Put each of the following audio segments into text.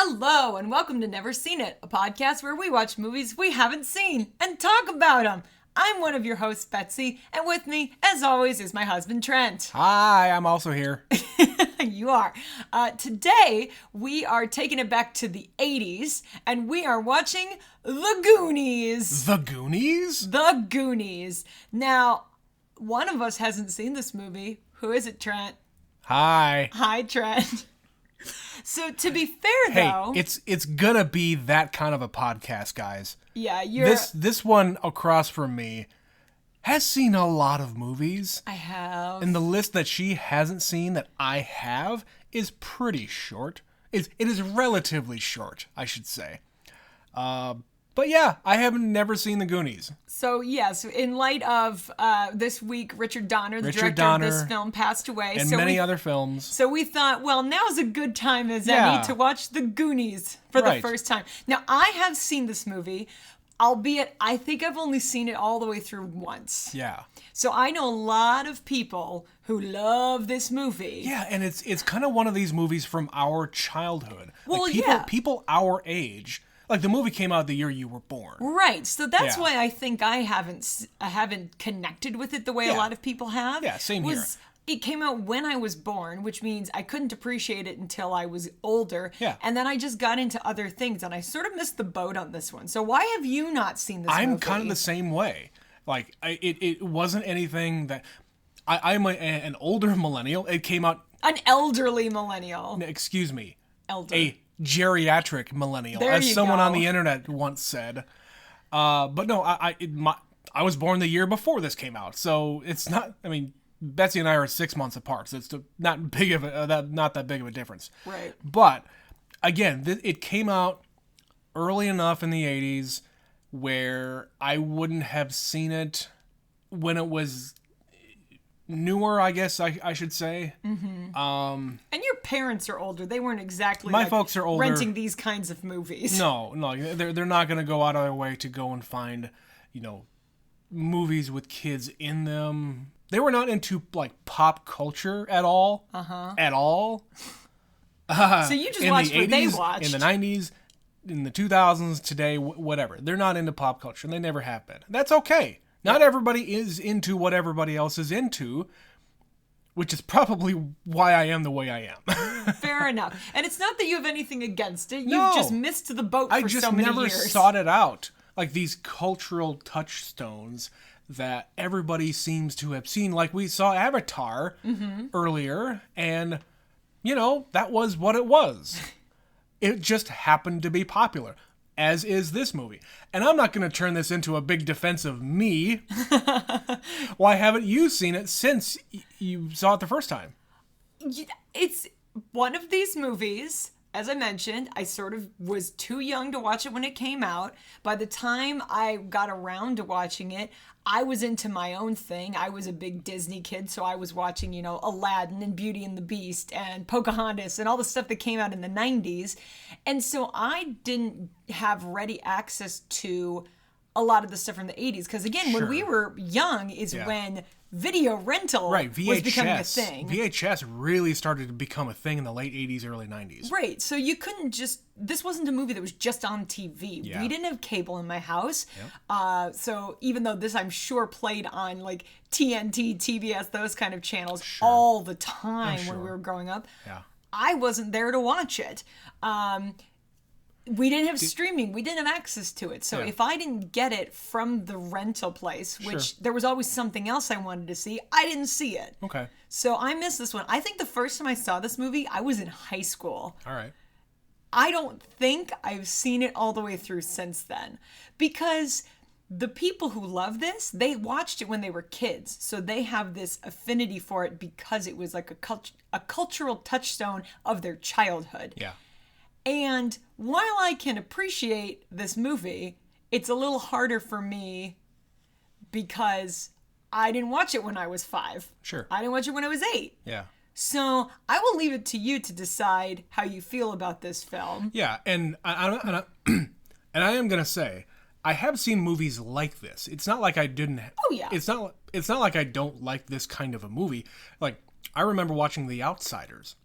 Hello, and welcome to Never Seen It, a podcast where we watch movies we haven't seen and talk about them. I'm one of your hosts, Betsy, and with me, as always, is my husband, Trent. Hi, I'm also here. You are. Today, we are taking it back to the 80s, and we are watching The Goonies. The Goonies? The Goonies. Now, one of us hasn't seen this movie. Who is it, Trent? Hi. Hi, Trent. So, to be fair, though... Hey, it's gonna be that kind of a podcast, guys. Yeah, you're... This one across from me has seen a lot of movies. I have. And the list that she hasn't seen that I have is pretty short. It is relatively short, I should say. But yeah, I haven't never seen The Goonies. So yes, in light of this week, Richard Donner, the director of this film, passed away. And many other films. So we thought, well, now's a good time as any to watch The Goonies for the first time. Now, I have seen this movie, albeit I think I've only seen it all the way through once. Yeah. So I know a lot of people who love this movie. Yeah, and it's kind of one of these movies from our childhood. Well, like people our age. Like, the movie came out the year you were born. Right. So that's why I think I haven't connected with it the way a lot of people have. Yeah, same here. It came out when I was born, which means I couldn't appreciate it until I was older. Yeah. And then I just got into other things, and I sort of missed the boat on this one. So why have you not seen this movie? I'm kind of the same way. Like, it wasn't anything that... I'm an older millennial. It came out... An elderly millennial. Excuse me. Elder. A geriatric millennial, there as someone go. on the internet once said. But no, I was born the year before this came out, so it's not. I mean, Betsy and I are 6 months apart, so it's not that big of a difference. Right. But again, it came out early enough in the 80s where I wouldn't have seen it when it was newer, I guess I should say. Mm-hmm. And your parents are older. They weren't exactly my folks are older, renting these kinds of movies. No, they're not going to go out of their way to go and find, movies with kids in them. They were not into like pop culture at all. At all. So you just watched what they watched. In the 90s, in the 2000s, today, whatever. They're not into pop culture. They never have been. That's okay. Not everybody is into what everybody else is into, which is probably why I am the way I am. Fair enough. And it's not that you have anything against it. You've just missed the boat for so many years. I just never sought it out. Like these cultural touchstones that everybody seems to have seen. Like we saw Avatar earlier, and, that was what it was. It just happened to be popular. As is this movie. And I'm not going to turn this into a big defense of me. Why haven't you seen it since you saw it the first time? It's one of these movies, as I mentioned, I sort of was too young to watch it when it came out. By the time I got around to watching it, I was into my own thing. I was a big Disney kid, so I was watching, Aladdin and Beauty and the Beast and Pocahontas and all the stuff that came out in the 90s. And so I didn't have ready access to a lot of the stuff from the 80s. Because again, when we were young is when video rental was becoming a thing. VHS really started to become a thing in the late 80s, early 90s. Right. So you couldn't this wasn't a movie that was just on TV. Yeah. We didn't have cable in my house. Yep. So even though this, I'm sure, played on like TNT, TBS, those kind of channels all the time when we were growing up, I wasn't there to watch it. We didn't have streaming. We didn't have access to it. So if I didn't get it from the rental place, which there was always something else I wanted to see, I didn't see it. Okay. So I missed this one. I think the first time I saw this movie, I was in high school. All right. I don't think I've seen it all the way through since then. Because the people who love this, they watched it when they were kids. So they have this affinity for it because it was like a cultural touchstone of their childhood. Yeah. And while I can appreciate this movie, it's a little harder for me because I didn't watch it when I was 5. Sure. I didn't watch it when I was 8. Yeah. So I will leave it to you to decide how you feel about this film. Yeah, and I am gonna say I have seen movies like this. It's not like I didn't. Oh yeah. It's not like I don't like this kind of a movie. Like I remember watching The Outsiders,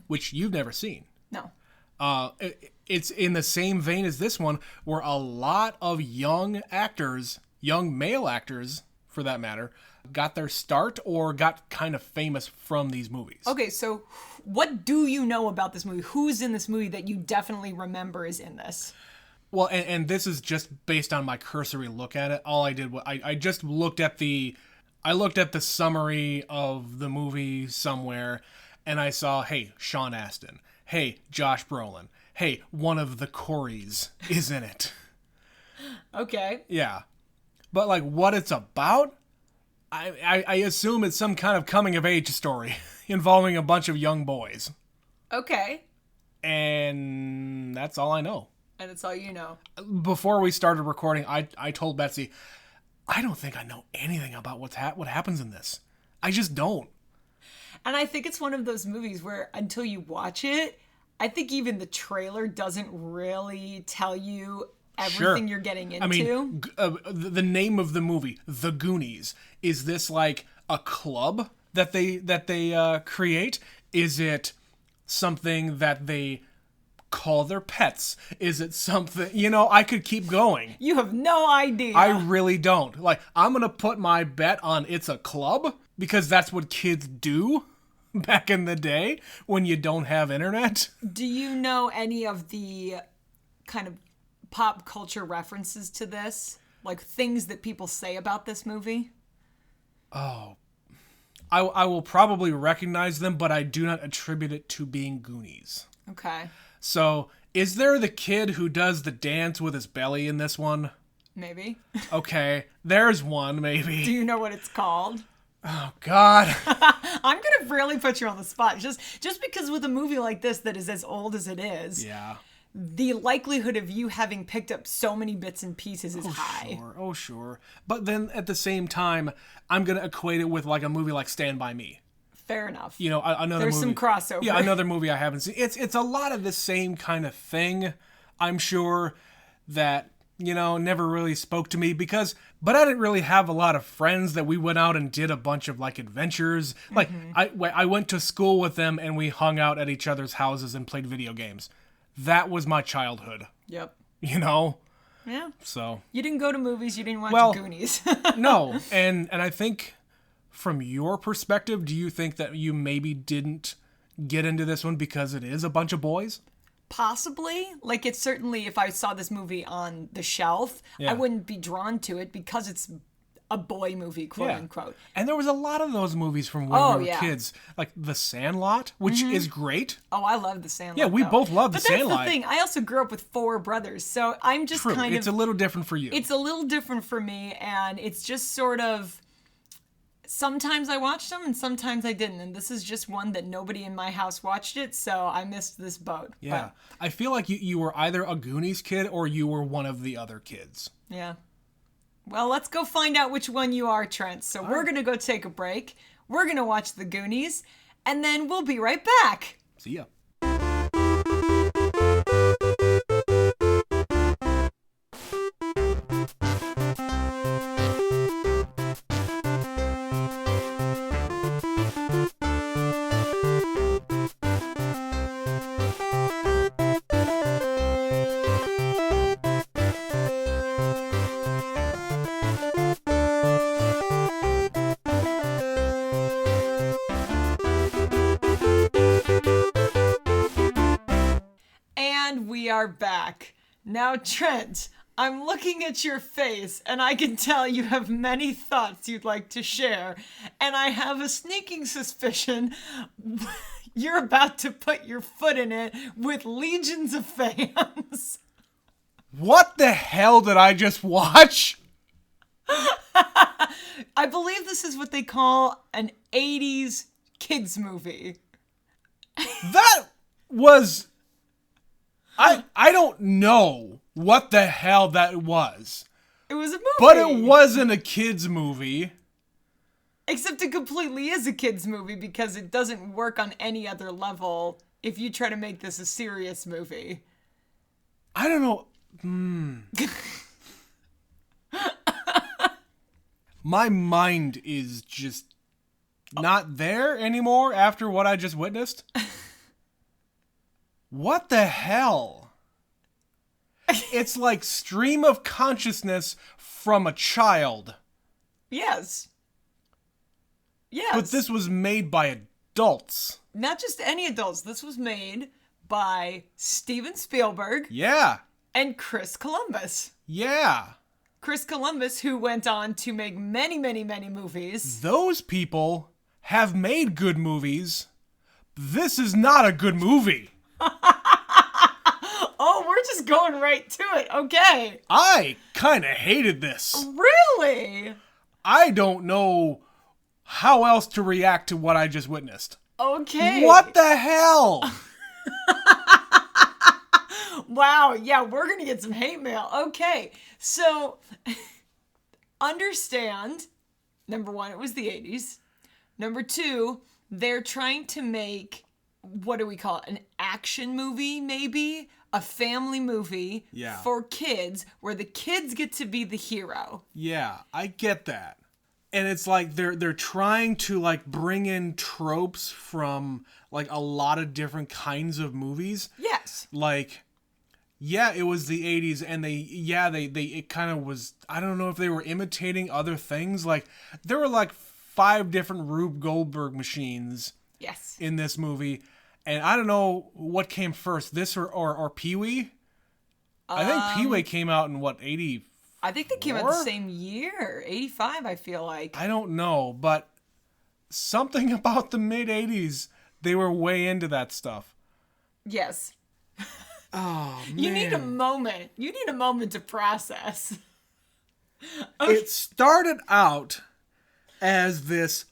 which you've never seen. No. it's in the same vein as this one, where a lot of young actors, young male actors for that matter, got their start or got kind of famous from these movies. Okay, so what do you know about this movie? Who's in this movie that you definitely remember is in this? Well, and this is just based on my cursory look at it. All I did was I just looked at the summary of the movie somewhere, and I saw, hey, Sean Astin, hey, Josh Brolin, hey, one of the Coreys is in it. Okay. Yeah. But, like, what it's about, I assume it's some kind of coming-of-age story involving a bunch of young boys. Okay. And that's all I know. And it's all you know. Before we started recording, I told Betsy, I don't think I know anything about what happens in this. I just don't. And I think it's one of those movies where until you watch it, I think even the trailer doesn't really tell you everything you're getting into. I mean, the name of the movie, The Goonies, is this like a club that they create? Is it something that they call their pets? Is it something, I could keep going. You have no idea. I really don't. Like, I'm going to put my bet on it's a club because that's what kids do back in the day when you don't have internet. Do you know any of the kind of pop culture references to this? Like things that people say about this movie? Oh, I will probably recognize them, but I do not attribute it to being Goonies. Okay. So, is there the kid who does the dance with his belly in this one? Maybe. Okay, there's one, maybe. Do you know what it's called? Oh, God. I'm going to really put you on the spot. Just because with a movie like this that is as old as it is, Yeah. the likelihood of you having picked up so many bits and pieces is high. Sure. Oh, sure. But then at the same time, I'm going to equate it with like a movie like Stand By Me. Fair enough. Another There's movie. some crossover. Yeah, another movie I haven't seen. It's a lot of the same kind of thing, I'm sure, that, never really spoke to me but I didn't really have a lot of friends that we went out and did a bunch of like adventures. Like I went to school with them and we hung out at each other's houses and played video games. That was my childhood. Yep. Yeah. So. You didn't go to movies. You didn't watch Goonies. No. And I think from your perspective, do you think that you maybe didn't get into this one because it is a bunch of boys? Possibly. Like, it's certainly, if I saw this movie on the shelf, Yeah. I wouldn't be drawn to it because it's a boy movie, quote unquote. And there was a lot of those movies from when we were kids. Like The Sandlot, which is great. Oh, I love The Sandlot. Yeah, we both love The But that's Sandlot. the thing. I also grew up with 4 brothers, so I'm just True. kind of... It's a little different for you. It's a little different for me, and it's just sort of... Sometimes I watched them, and sometimes I didn't. And this is just one that nobody in my house watched it, so I missed this boat. Yeah. I feel like you were either a Goonies kid or you were one of the other kids. Yeah. Well, let's go find out which one you are, Trent. So we're going to go take a break. We're going to watch The Goonies, and then we'll be right back. See ya. We are back. Now, Trent, I'm looking at your face, and I can tell you have many thoughts you'd like to share, and I have a sneaking suspicion you're about to put your foot in it with legions of fans. What the hell did I just watch? I believe this is what they call an 80s kids movie. That was... I don't know what the hell that was. It was a movie. But it wasn't a kid's movie. Except it completely is a kid's movie because it doesn't work on any other level if you try to make this a serious movie. I don't know. My mind is just not there anymore after what I just witnessed. What the hell? It's like stream of consciousness from a child. Yes. Yes. But this was made by adults. Not just any adults. This was made by Steven Spielberg Yeah. and Chris Columbus. Yeah. Chris Columbus, who went on to make many, many, many movies. Those people have made good movies. This is not a good movie. Oh, we're just going right to it. Okay. I kind of hated this. Really? I don't know how else to react to what I just witnessed. Okay. What the hell? Wow. Yeah, we're going to get some hate mail. Okay. So, understand, number one, it was the 80s. Number two, they're trying to make, what do we call it? An action movie, maybe? A family movie for kids where the kids get to be the hero. Yeah, I get that. And it's like they're trying to like bring in tropes from like a lot of different kinds of movies. Yes. Like, yeah, it was the 80s and they it kind of was, I don't know if they were imitating other things. Like there were like 5 different Rube Goldberg machines Yes. in this movie. And I don't know what came first, this or Pee-wee. I think Pee-wee came out in what, 80? I think they came out the same year, 85, I feel like. I don't know, but something about the mid-80s, they were way into that stuff. Yes. Oh, man. You need a moment. You need a moment to process. It started out as this,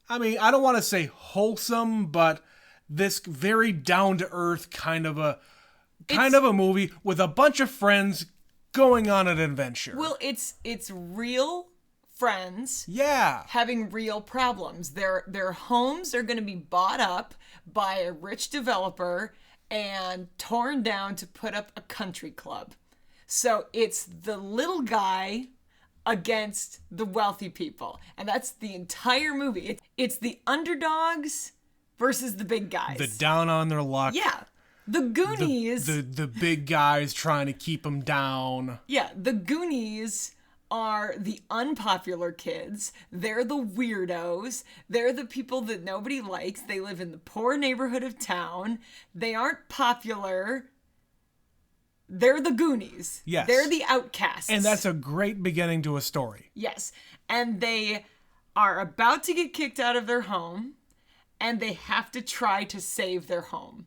I mean, I don't want to say wholesome, but this very down-to-earth kind of a movie with a bunch of friends going on an adventure. Well, it's real friends Yeah. having real problems. Their homes are going to be bought up by a rich developer and torn down to put up a country club. So it's the little guy against the wealthy people. And that's the entire movie. It's the underdogs versus the big guys. The down on their luck. Yeah. The Goonies. The big guys trying to keep them down. Yeah, the Goonies are the unpopular kids. They're the weirdos. They're the people that nobody likes. They live in the poor neighborhood of town. They aren't popular. They're the Goonies. Yes. They're the outcasts. And that's a great beginning to a story. Yes. And they are about to get kicked out of their home, and they have to try to save their home.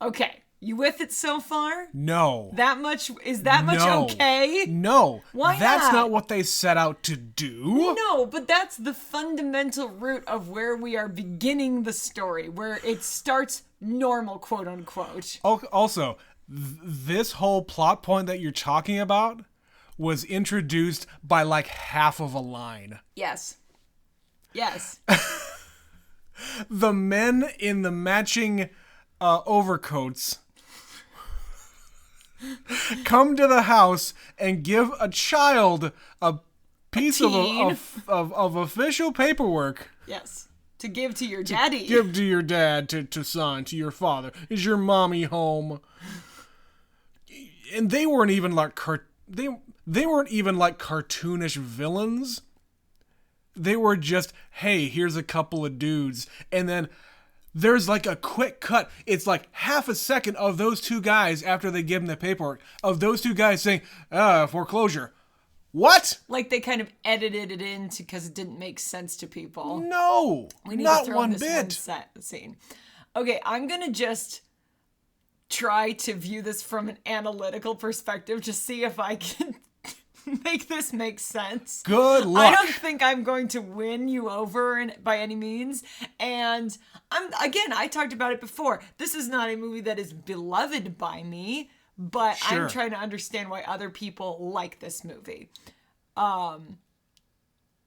Okay. You with it so far? No. Is that much okay? No. Why That's not? not what they set out to do. No, but that's the fundamental root of where we are beginning the story, where it starts normal, quote unquote. Also, this whole plot point that you're talking about was introduced by like half of a line. Yes. Yes. The men in the matching overcoats come to the house and give a child a piece of official paperwork. Yes. To give to your daddy. Give to your dad, to son, to your father. Is your mommy home? And they weren't even like they weren't even like cartoonish villains. They were just, hey, here's a couple of dudes, and then there's like a quick cut. It's like half a second of those two guys after they give them the paperwork, of those two guys saying, foreclosure. What? Like they kind of edited it in because it didn't make sense to people. No, We need not to throw one this bit. one scene. Okay, I'm going to just try to view this from an analytical perspective, just see if I can make this make sense. Good luck. I don't think I'm going to win you over by any means. And I talked about it before. This is not a movie that is beloved by me, but Sure. I'm trying to understand why other people like this movie.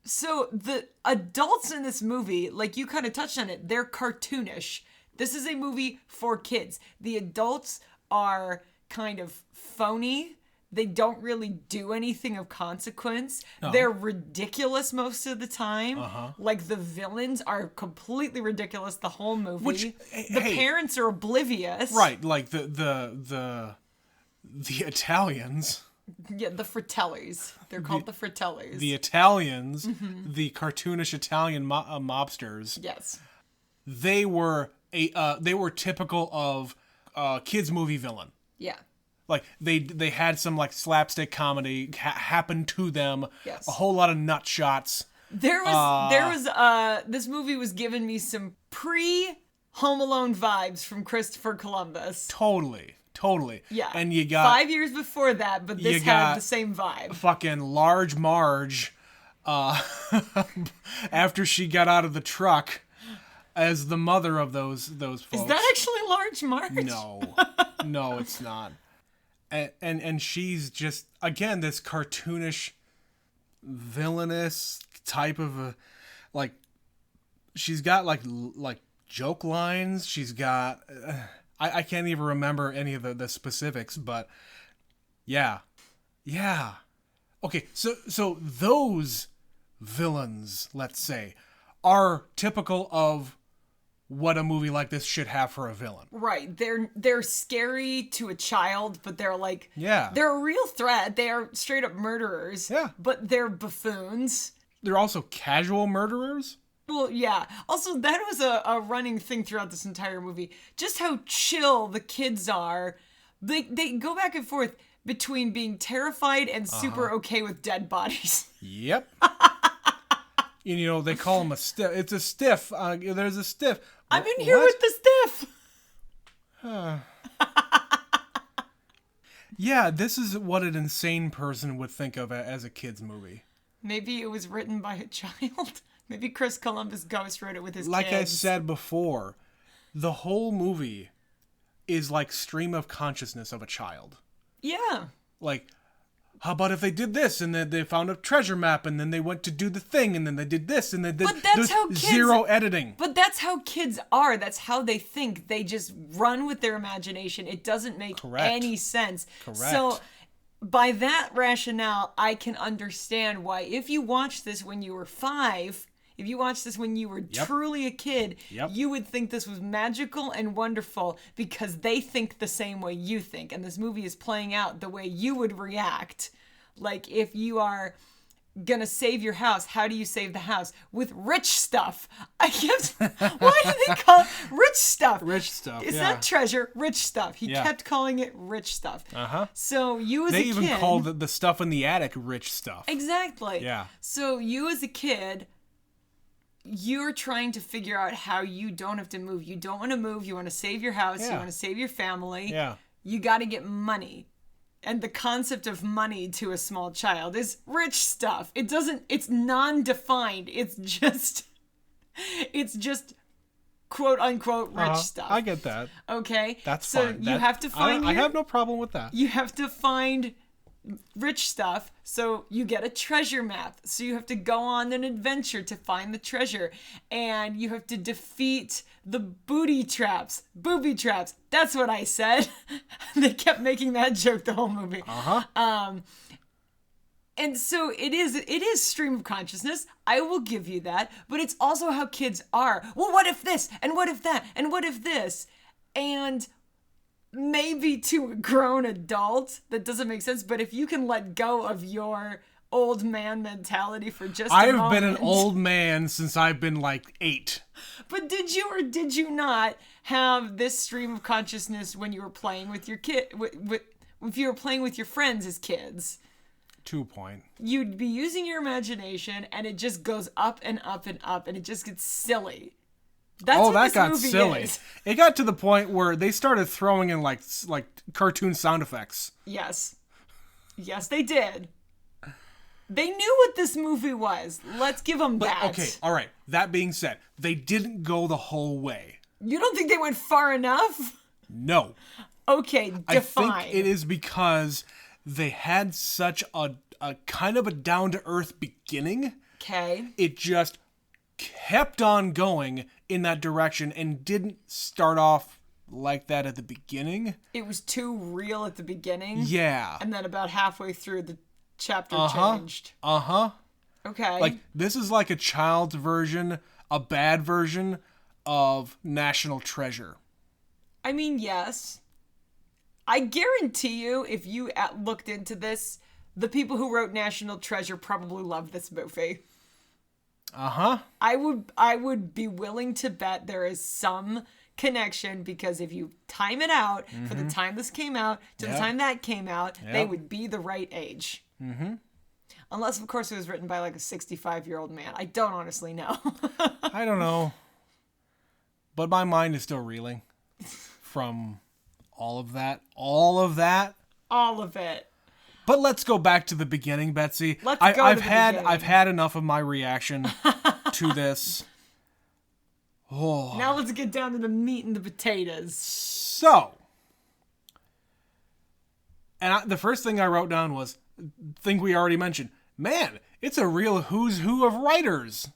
So the adults in this movie, like you kind of touched on it, they're cartoonish. This is a movie for kids. The adults are kind of phony. They don't really do anything of consequence. No. They're ridiculous most of the time. Uh-huh. Like the villains are completely ridiculous the whole movie. Which, the hey, parents are oblivious. Right, like the the Italians, Yeah, the Fratellis. They're called the Fratellis. the Italians, the cartoonish Italian mobsters, Yes. they were typical of kids movie villain. Yeah. Like they had some like slapstick comedy happen to them. Yes. A whole lot of nut shots. There was this movie was giving me some pre-Home Alone vibes from Christopher Columbus. Totally. Yeah. And you got 5 years before that, but this had the same vibe. fucking Large Marge, after she got out of the truck, as the mother of those folks. Is that actually Large Marge? No, it's not. And she's just, again, this cartoonish, villainous type of like, she's got like joke lines. She's got, I can't even remember any of the specifics, but yeah. Okay, so those villains, let's say, are typical of what a movie like this should have for a villain. Right. They're scary to a child, but they're like, Yeah. they're a real threat. They are straight up murderers. Yeah. But they're buffoons. They're also casual murderers. Well, yeah. Also, that was a running thing throughout this entire movie. Just how chill the kids are. They go back and forth between being terrified and super okay with dead bodies. Yep. You know, they call them a stiff. It's a stiff. There's a stiff. I'm in here with the stiff. Yeah, this is what an insane person would think of as a kid's movie. Maybe it was written by a child. Maybe Chris Columbus ghost wrote it with his Like kids. I said before, the whole movie is like stream of consciousness of a child. Yeah. Like, how about if they did this and then they found a treasure map and then they went to do the thing and then they did this and then But that's how kids, zero editing. But that's how kids are. That's how they think. They just run with their imagination. It doesn't make any sense. Correct. So by that rationale, I can understand why if you watched this when you were 5, if you watched this when you were truly a kid, you would think this was magical and wonderful because they think the same way you think. And this movie is playing out the way you would react. Like if you are gonna save your house, how do you save the house? With rich stuff. Why do they call it rich stuff? Rich stuff, It's not treasure, rich stuff. He kept calling it rich stuff. So you as a kid... They even called the stuff in the attic rich stuff. Exactly. Yeah. So you as a kid... You're trying to figure out how you don't have to move. You don't want to move. You want to save your house. You want to save your family. Yeah. You got to get money. And the concept of money to a small child is rich stuff. It's non-defined. It's just quote unquote rich stuff. I get that. Okay. That's so fine. You have to find. I have no problem with that. You have to find rich stuff, so you get a treasure map, so you have to go on an adventure to find the treasure, and you have to defeat the booby traps. That's what I said. They kept making that joke the whole movie. And so it is stream of consciousness. I will give you that, but it's also how kids are. Well, what if this, and what if that, and what if this, and maybe to a grown adult, that doesn't make sense, but if you can let go of your old man mentality for just a moment. I've been an old man since I've been like 8. But did you or did you not have this stream of consciousness when you were playing with your kid, if you were playing with your friends as kids? 2 point. You'd be using your imagination and it just goes up and up and up and it just gets silly. That's that got silly. Is. It got to the point where they started throwing in like cartoon sound effects. Yes, they did. They knew what this movie was. Let's give them that. Okay, all right. That being said, they didn't go the whole way. You don't think they went far enough? No. Okay, define. I think it is because they had such a kind of a down-to-earth beginning. Okay. It just kept on going in that direction and didn't start off like that at the beginning. It was too real at the beginning. Yeah. And then about halfway through the chapter changed. Okay. Like, this is like a child's version, a bad version of National Treasure. I mean, yes. I guarantee you, if you looked into this, the people who wrote National Treasure probably love this movie. Uh-huh. I would be willing to bet there is some connection, because if you time it out for the time this came out to the time that came out, they would be the right age. Mm-hmm. Unless, of course, it was written by like a 65-year-old man. I don't honestly know. I don't know. But my mind is still reeling from all of that. All of that. All of it. But let's go back to the beginning, Betsy. I've had enough of my reaction to this. Oh. Now let's get down to the meat and the potatoes. So, and the first thing I wrote down was, thing we already mentioned. Man, it's a real who's who of writers.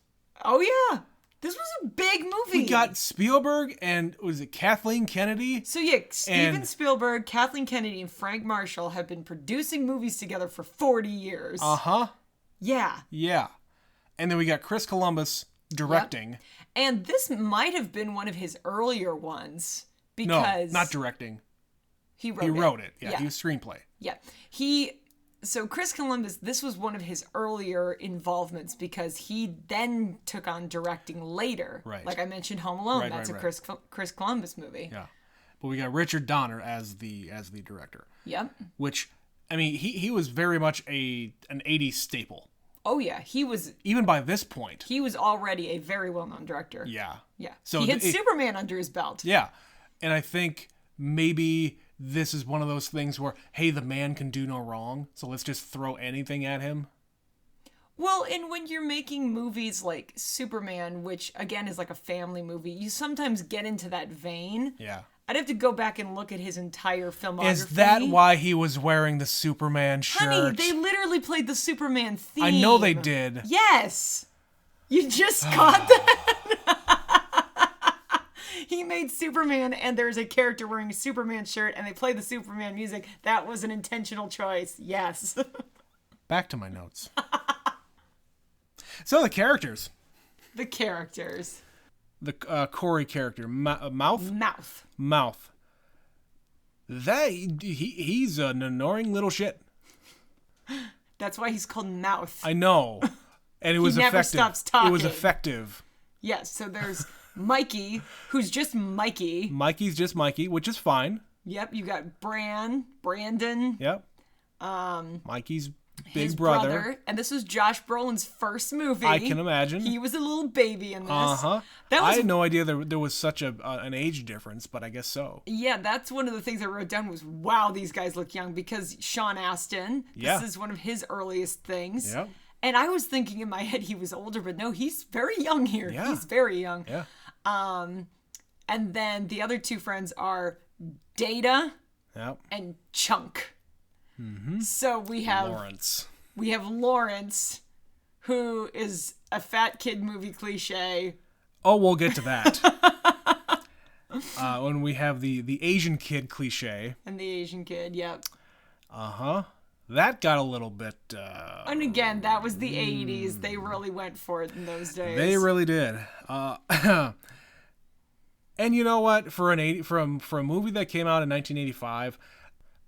Oh yeah, this was a big movie. We got Spielberg and was it Kathleen Kennedy? So yeah, Steven Spielberg, Kathleen Kennedy, and Frank Marshall have been producing movies together for 40 years. Uh-huh. Yeah. Yeah. And then we got Chris Columbus directing. Yep. And this might have been one of his earlier ones, because... No, not directing. He wrote it. Yeah, he was screenplay. Yeah. So Chris Columbus, this was one of his earlier involvements, because he then took on directing later. Right. Like I mentioned, Home Alone. That's a Chris Columbus movie. Yeah. But we got Richard Donner as the director. Yep. Which, I mean, he was very much an 80s staple. Oh yeah, he was. Even by this point, he was already a very well-known director. Yeah. Yeah. So he had Superman under his belt. Yeah. And I think maybe this is one of those things where, hey, the man can do no wrong, so let's just throw anything at him. Well, and when you're making movies like Superman, which again is like a family movie, you sometimes get into that vein. Yeah. I'd have to go back and look at his entire filmography. Is that why he was wearing the Superman shirt? Honey, they literally played the Superman theme. I know they did. Yes. You just caught that? He made Superman, and there's a character wearing a Superman shirt, and they play the Superman music. That was an intentional choice. Yes. Back to my notes. So the characters. The characters. The Corey character, Mouth. That he's an annoying little shit. That's why he's called Mouth. I know, and it was effective. He never stops talking. It was effective. Yes. So there's Mikey, who's just Mikey. Mikey's just Mikey, which is fine. Yep. You got Brandon. Yep. Mikey's big brother. And this was Josh Brolin's first movie. I can imagine. He was a little baby in this. Uh-huh. I had no idea there was such an age difference, but I guess so. Yeah, that's one of the things I wrote down was, wow, these guys look young, because Sean Astin, this is one of his earliest things. Yep. And I was thinking in my head he was older, but no, he's very young here. Yeah. He's very young. Yeah. And then the other two friends are Data and Chunk. Mm-hmm. So we have Lawrence, who is a fat kid movie cliche. Oh, we'll get to that. When we have the Asian kid cliche. And the Asian kid, yep. Uh-huh. That got a little bit... and again, that was the 80s. They really went for it in those days. They really did. And you know what? For a movie that came out in 1985,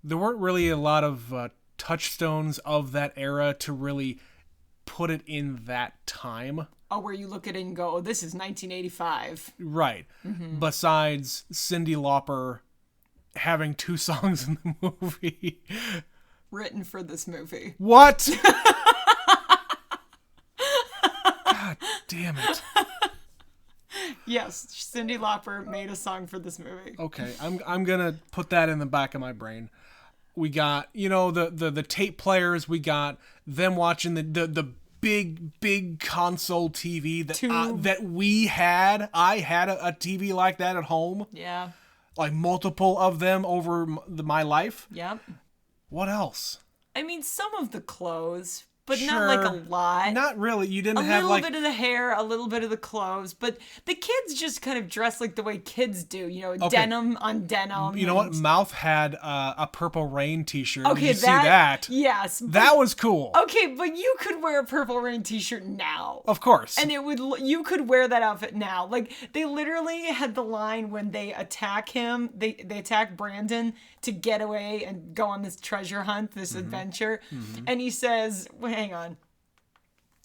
there weren't really a lot of touchstones of that era to really put it in that time. Oh, where you look at it and go, oh, this is 1985. Right. Mm-hmm. Besides Cyndi Lauper having 2 songs in the movie. Written for this movie. What? God damn it. Yes, Cyndi Lauper made a song for this movie. Okay, I'm gonna put that in the back of my brain. We got, the tape players. We got them watching the big console TV that we had. I had a TV like that at home. Yeah. Like multiple of them over my life. Yep. What else? I mean, some of the clothes, but not like a lot. Not really. You didn't A have little like bit of the hair, a little bit of the clothes, but the kids just kind of dress like the way kids do, denim on denim. You know what? Mouth had a Purple Rain t-shirt. Okay, Did you see that? Yes. That was cool. Okay, but you could wear a Purple Rain t-shirt now. Of course. And you could wear that outfit now. Like, they literally had the line when they attack him, they attack Brandon to get away and go on this treasure hunt, this adventure. And he says, well, hang on.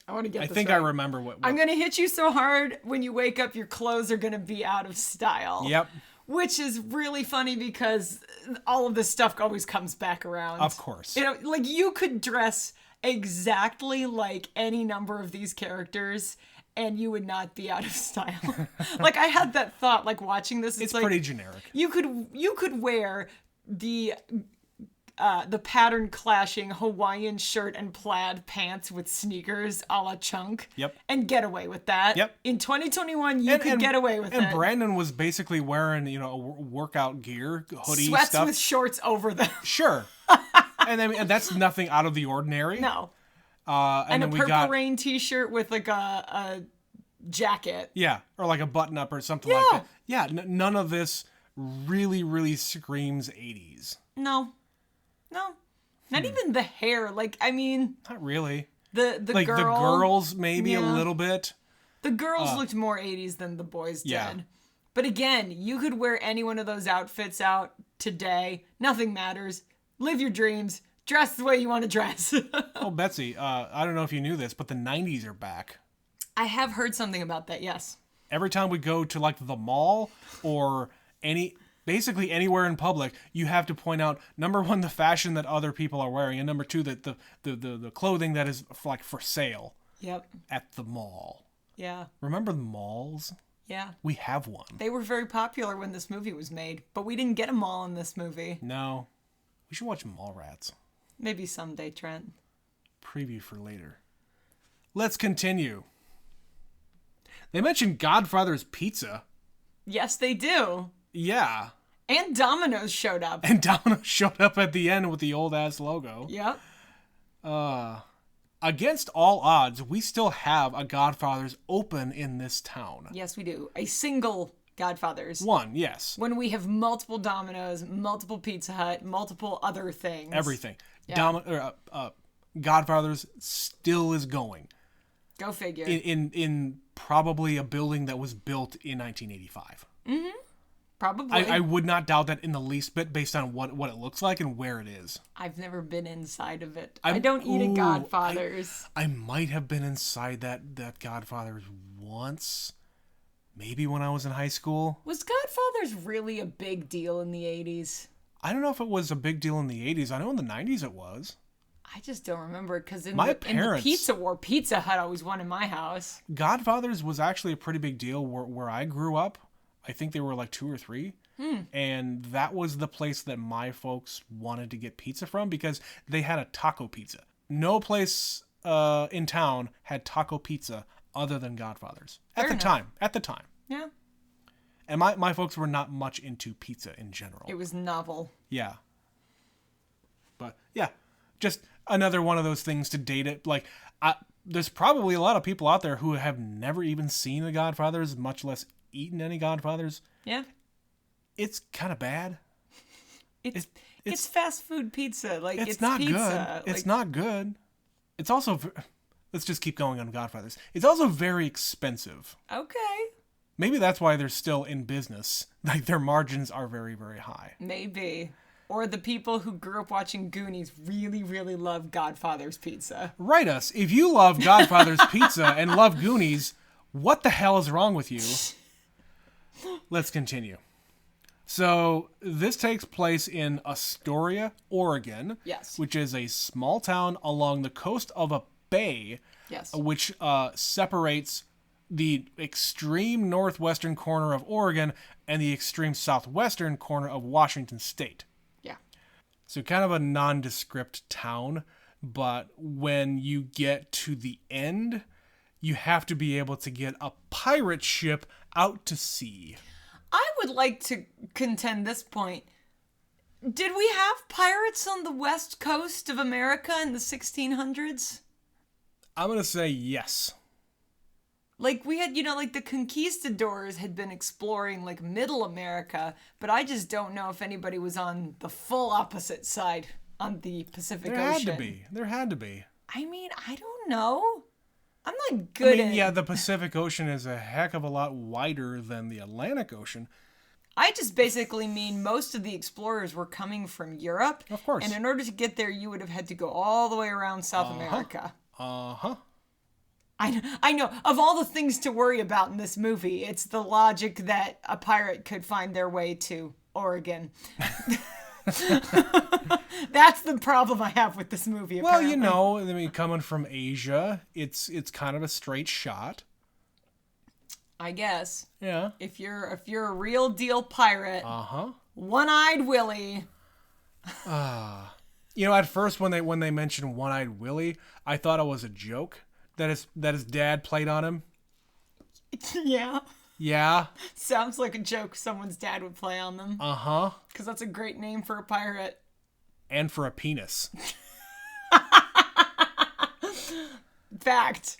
I want to get this I think right. I remember what I'm going to hit you so hard when you wake up, your clothes are going to be out of style. Yep. Which is really funny because all of this stuff always comes back around. Of course. Like you could dress exactly like any number of these characters and you would not be out of style. Like I had that thought, like watching this. It's like, pretty generic. You could wear the pattern clashing Hawaiian shirt and plaid pants with sneakers a la Chunk. Yep. And get away with that. Yep. In 2021, you could get away with it. And Brandon was basically wearing, a workout gear, hoodie Sweats stuff. with shorts over them. Sure. and that's nothing out of the ordinary. No. And a then Purple Rain t-shirt with like a jacket. Yeah, or like a button-up or something like that. Yeah, none of this really, really screams 80s. No. Not even the hair. Like, I mean... Not really. The like girl... the girls, maybe a little bit. The girls looked more 80s than the boys did. Yeah. But again, you could wear any one of those outfits out today. Nothing matters. Live your dreams. Dress the way you want to dress. Oh, Betsy, I don't know if you knew this, but the 90s are back. I have heard something about that, yes. Every time we go to like the mall or basically anywhere in public, you have to point out, number one, the fashion that other people are wearing, and number two, the clothing that is for sale. Yep. At the mall. Yeah. Remember the malls? Yeah. We have one. They were very popular when this movie was made, but we didn't get a mall in this movie. No. We should watch Mallrats. Maybe someday, Trent. Preview for later. Let's continue. They mentioned Godfather's Pizza. Yes, they do. Yeah. And Domino's showed up. And Domino's showed up at the end with the old-ass logo. Yep. Against all odds, we still have a Godfather's open in this town. Yes, we do. A single Godfather's. One, yes. When we have multiple Domino's, multiple Pizza Hut, multiple other things. Everything. Yeah. Godfather's still is going. Go figure. In probably a building that was built in 1985. Mm-hmm. Probably. I would not doubt that in the least bit based on what it looks like and where it is. I've never been inside of it. I don't eat at Godfather's. I might have been inside that Godfather's once. Maybe when I was in high school. Was Godfather's really a big deal in the 80s? I don't know if it was a big deal in the 80s. I know in the 90s it was. I just don't remember because in my the Pizza War, Pizza Hut always won in my house. Godfather's was actually a pretty big deal where I grew up. I think they were like 2 or 3. And that was the place that my folks wanted to get pizza from because they had a taco pizza. No place in town had taco pizza other than Godfather's. At the time. Yeah. And my folks were not much into pizza in general. It was novel. Yeah. But yeah, just another one of those things to date it. Like, there's probably a lot of people out there who have never even seen a Godfather's, much less eaten any Godfather's. Yeah. It's kind of bad. It's fast food pizza. Like, it's not pizza. good. It's not good. It's also, let's just keep going on Godfather's. It's also very expensive. Okay. Maybe that's why they're still in business. Like, their margins are very, very high. Maybe. Or the people who grew up watching Goonies really, really love Godfather's Pizza. Write us. If you love Godfather's Pizza and love Goonies, what the hell is wrong with you? Let's continue. So, this takes place in Astoria, Oregon. Yes. Which is a small town along the coast of a bay. Yes. Which separates the extreme northwestern corner of Oregon and the extreme southwestern corner of Washington State. Yeah. So kind of a nondescript town, but when you get to the end, you have to be able to get a pirate ship out to sea. I would like to contend this point. Did we have pirates on the west coast of America in the 1600s? I'm going to say yes. Like, we had, like the conquistadors had been exploring, like, Middle America, but I just don't know if anybody was on the full opposite side on the Pacific Ocean. There had to be. I mean, I don't know. I'm not good at... Yeah, the Pacific Ocean is a heck of a lot wider than the Atlantic Ocean. I just basically mean most of the explorers were coming from Europe. Of course. And in order to get there, you would have had to go all the way around South America. Uh-huh. I know. Of all the things to worry about in this movie, it's the logic that a pirate could find their way to Oregon. That's the problem I have with this movie, apparently. Well, coming from Asia, it's kind of a straight shot. I guess. Yeah. If you're a real deal pirate, One-Eyed Willie. At first when they mentioned One-Eyed Willie, I thought it was a joke that his dad played on him. Yeah. Yeah. Sounds like a joke someone's dad would play on them. Uh-huh. Because that's a great name for a pirate. And for a penis. Fact.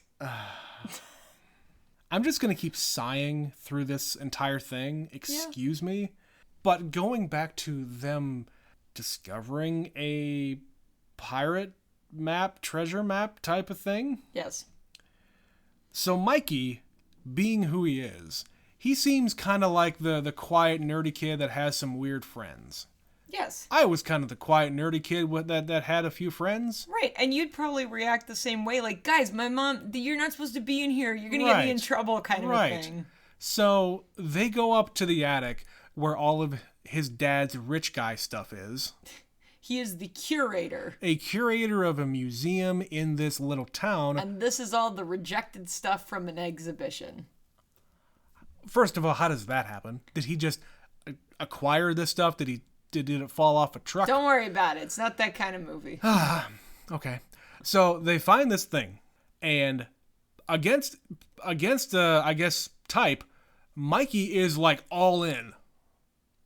I'm just going to keep sighing through this entire thing. Excuse me. But going back to them discovering a pirate map, treasure map type of thing. Yes. So Mikey, being who he is, he seems kind of like the quiet, nerdy kid that has some weird friends. Yes. I was kind of the quiet, nerdy kid that had a few friends. Right, and you'd probably react the same way. Like, guys, my mom, you're not supposed to be in here. You're going to get me in trouble kind of a thing. So they go up to the attic where all of his dad's rich guy stuff is. He is the curator. A curator of a museum in this little town. And this is all the rejected stuff from an exhibition. First of all, how does that happen? Did he just acquire this stuff? Did it fall off a truck? Don't worry about it. It's not that kind of movie. Okay. So they find this thing, and against I guess type, Mikey is like all in.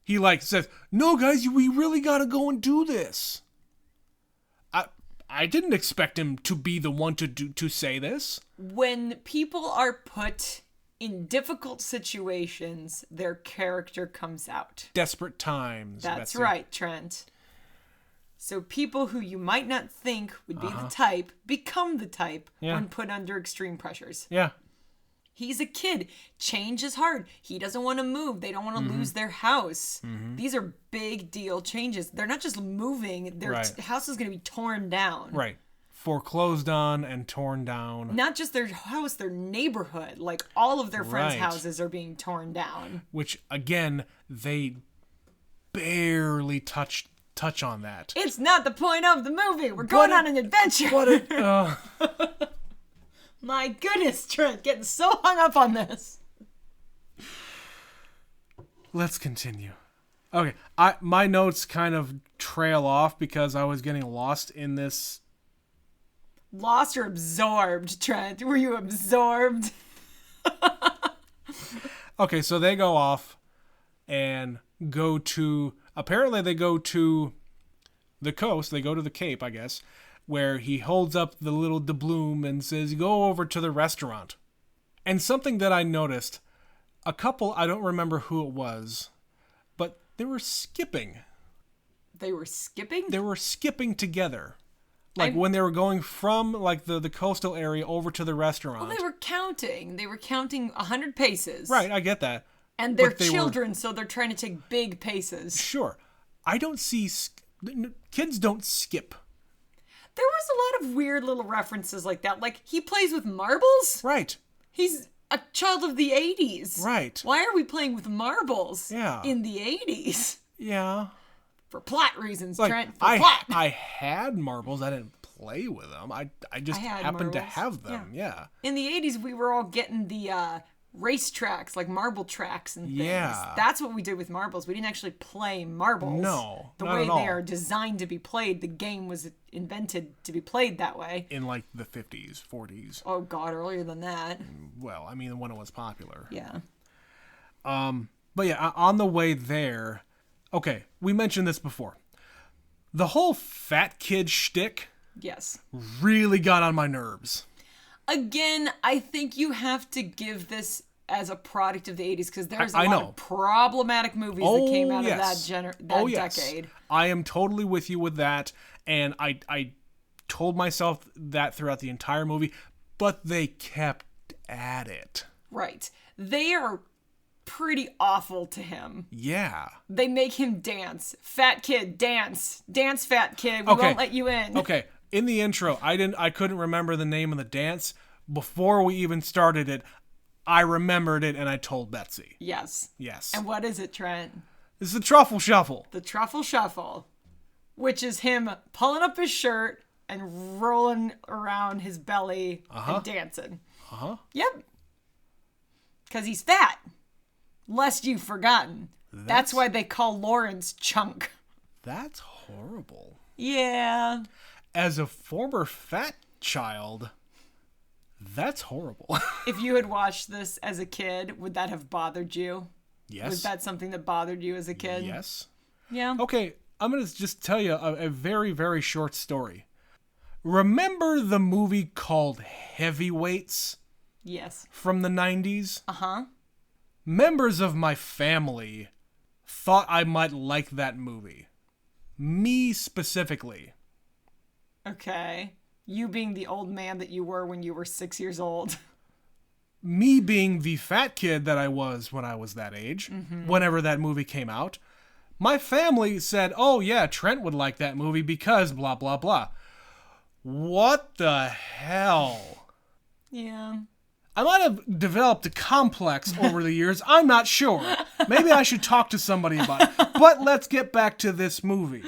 He like says, "No, guys, we really gotta go and do this." I didn't expect him to be the one to say this. When people are put in difficult situations, their character comes out. Desperate times. That's Betsy. right, Trent. So people who you might not think would be the type become the type when put under extreme pressures. Yeah. He's a kid. Change is hard. He doesn't want to move. They don't want to lose their house. These are big deal changes. They're not just moving. Their house is going to be torn down. Right. Foreclosed on and torn down. Not just their house, their neighborhood. Like, all of their friends' houses are being torn down. Which, again, they barely touch on that. It's not the point of the movie. We're going on an adventure. My goodness, Trent, getting so hung up on this. Let's continue. Okay, my notes kind of trail off because I was getting lost in this. Lost or absorbed, Trent? Were you absorbed? Okay, so they go off and go to... Apparently they go to the coast. They go to the Cape, I guess, where he holds up the little doubloon and says, "Go over to the restaurant." And something that I noticed, a couple, I don't remember who it was, but they were skipping. They were skipping? They were skipping together. Like when they were going from like the coastal area over to the restaurant. Well, they were counting. They were counting 100 paces. Right, I get that. And they're children, so they're trying to take big paces. Sure. I don't see... Kids don't skip. There was a lot of weird little references like that. Like, he plays with marbles? Right. He's a child of the 80s. Right. Why are we playing with marbles in the 80s? Yeah. For plot reasons, like, Trent. For plot. I had marbles. I didn't play with them. I just happened to have them. Yeah. In the 80s, we were all getting the race tracks, like marble tracks and things. Yeah. That's what we did with marbles. We didn't actually play marbles. No, the not way at all. they are designed to be played. The game was invented to be played that way. In like the 50s, 40s. Oh God, earlier than that. Well, I mean, when it was popular. Yeah. But yeah, on the way there, okay, we mentioned this before. The whole fat kid shtick Yes. really got on my nerves. Again, I think you have to give this as a product of the 80s because there's a I lot know. of problematic movies that came out of that yes. decade. I am totally with you with that, and I told myself that throughout the entire movie, but they kept at it. Right. They are pretty awful to him. Yeah. They make him dance. Fat kid, dance. Dance, fat kid. We won't let you in. Okay. In the intro, I couldn't remember the name of the dance. Before we even started it, I remembered it and I told Betsy. Yes. Yes. And what is it, Trent? It's the Truffle Shuffle. The Truffle Shuffle, which is him pulling up his shirt and rolling around his belly and dancing. Uh-huh. Yep. Because he's fat. Lest you've forgotten. That's why they call Lawrence Chunk. That's horrible. Yeah. As a former fat child, that's horrible. If you had watched this as a kid, would that have bothered you? Yes. Was that something that bothered you as a kid? Yes. Yeah. Okay, I'm going to just tell you a very, very short story. Remember the movie called Heavyweights Yes. from the 90s? Uh-huh. Members of my family thought I might like that movie. Me specifically. Okay. You being the old man that you were when you were 6 years old. Me being the fat kid that I was when I was that age, whenever that movie came out, my family said, oh yeah, Trent would like that movie because blah, blah, blah. What the hell? Yeah. I might have developed a complex over the years. I'm not sure. Maybe I should talk to somebody about it. But let's get back to this movie.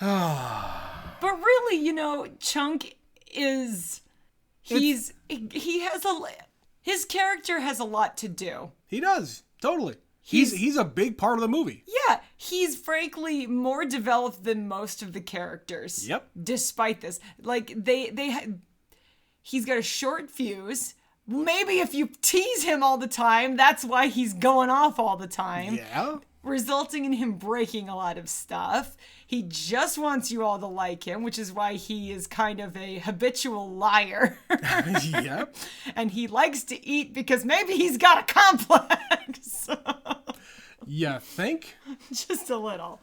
But really, you know, Chunk is... His character has a lot to do. He does. Totally. He's a big part of the movie. Yeah, he's frankly more developed than most of the characters. Yep. Despite this, like he's got a short fuse. Maybe if you tease him all the time, that's why he's going off all the time. Yeah. Resulting in him breaking a lot of stuff. He just wants you all to like him, which is why he is kind of a habitual liar. Yep. And he likes to eat because maybe he's got a complex. You think? Just a little.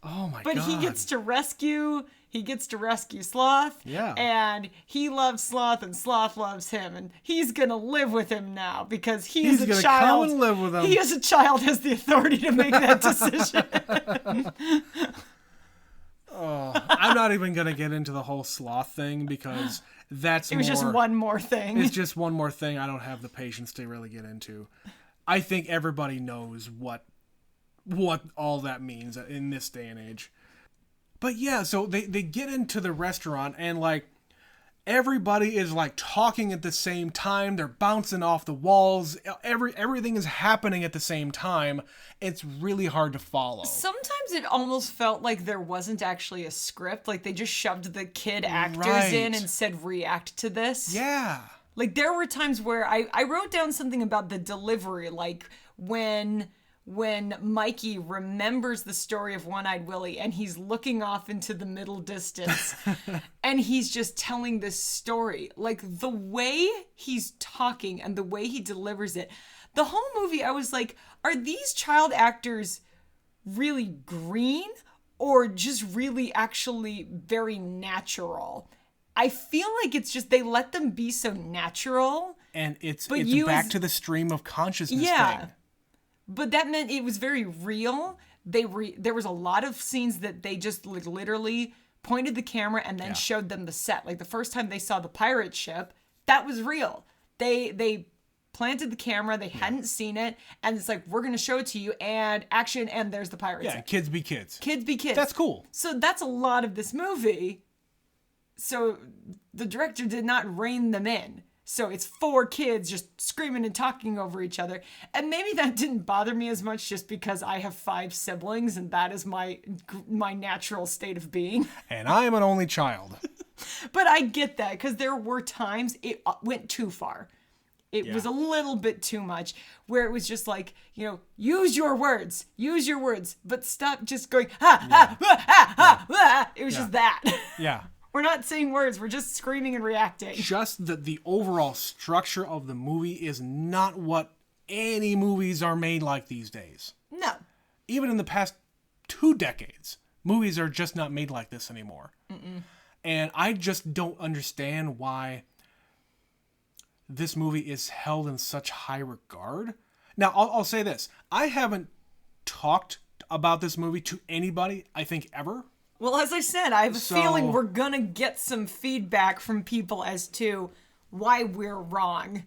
Oh my god. But he gets to rescue Sloth. Yeah. And he loves Sloth and Sloth loves him. And he's going to live with him now because he's a gonna child. come and live with him. He as a child has the authority to make that decision. I'm not even going to get into the whole Sloth thing because It was just one more thing. It's just one more thing I don't have the patience to really get into. I think everybody knows what all that means in this day and age. But yeah, so they get into the restaurant and like everybody is like talking at the same time. They're bouncing off the walls. Everything is happening at the same time. It's really hard to follow. Sometimes it almost felt like there wasn't actually a script. Like they just shoved the kid actors Right. in and said, react to this. Yeah. Like there were times where I wrote down something about the delivery, like when Mikey remembers the story of One-Eyed Willie and he's looking off into the middle distance and he's just telling this story. Like the way he's talking and the way he delivers it. The whole movie, I was like, are these child actors really green or just really actually very natural? I feel like it's just they let them be so natural. And it's you back as- to the stream of consciousness Yeah. thing. But that meant it was very real. There was a lot of scenes that they just like, literally pointed the camera and then showed them the set. Like the first time they saw the pirate ship, that was real. They planted the camera, they hadn't seen it, and it's like, we're going to show it to you, and action, and there's the pirates. Yeah, kids be kids. Kids be kids. That's cool. So that's a lot of this movie. So the director did not rein them in. So it's 4 kids just screaming and talking over each other. And maybe that didn't bother me as much just because I have 5 siblings and that is my natural state of being. And I am an only child. But I get that because there were times it went too far. It was a little bit too much where it was just like, you know, use your words, but stop just going, ha, ha, ha, ha, ha. It was just that. Yeah. We're not saying words. We're just screaming and reacting. Just that the overall structure of the movie is not what any movies are made like these days. No. Even in the past 2 decades, movies are just not made like this anymore. Mm-mm. And I just don't understand why this movie is held in such high regard. Now, I'll say this. I haven't talked about this movie to anybody, I think, ever. Well, as I said, I have a feeling we're going to get some feedback from people as to why we're wrong.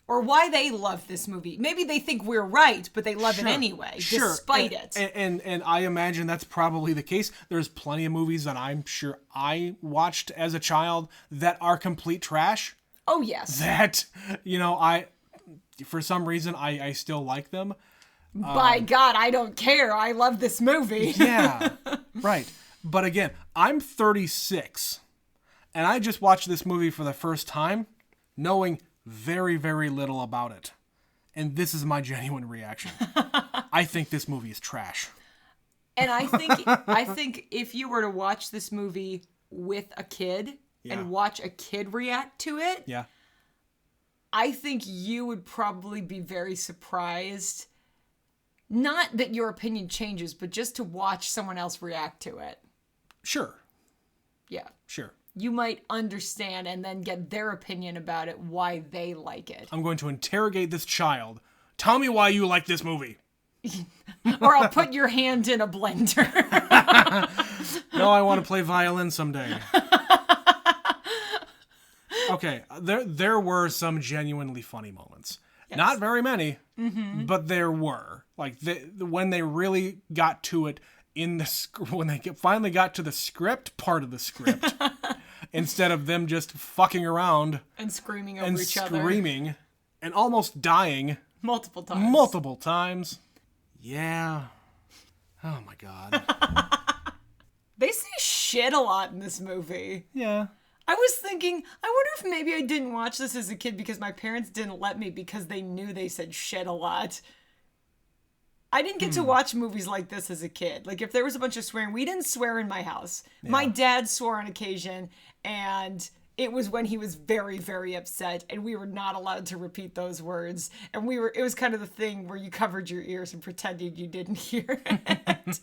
Or why they love this movie. Maybe they think we're right, but they love it anyway, despite it. And I imagine that's probably the case. There's plenty of movies that I'm sure I watched as a child that are complete trash. Oh, yes. That, for some reason, I still like them. By God, I don't care. I love this movie. Yeah, right. But again, I'm 36, and I just watched this movie for the first time, knowing very, very little about it. And this is my genuine reaction. I think this movie is trash. And I think if you were to watch this movie with a kid and watch a kid react to it, I think you would probably be very surprised. Not that your opinion changes, but just to watch someone else react to it. Sure. Yeah. Sure. You might understand and then get their opinion about it, why they like it. I'm going to interrogate this child. Tell me why you like this movie. Or I'll put your hand in a blender. No, I want to play violin someday. Okay, there were some genuinely funny moments. Yes. Not very many, but there were. Like, when they really got to it when they finally got to the script part of the script, instead of them just fucking around and screaming over each other. And almost dying. Multiple times. Yeah. Oh my God. They say shit a lot in this movie. Yeah. I was thinking, I wonder if maybe I didn't watch this as a kid because my parents didn't let me because they knew they said shit a lot. I didn't get to watch movies like this as a kid. Like, if there was a bunch of swearing, we didn't swear in my house. Yeah. My dad swore on occasion, and it was when he was very, very upset, and we were not allowed to repeat those words. And it was kind of the thing where you covered your ears and pretended you didn't hear it.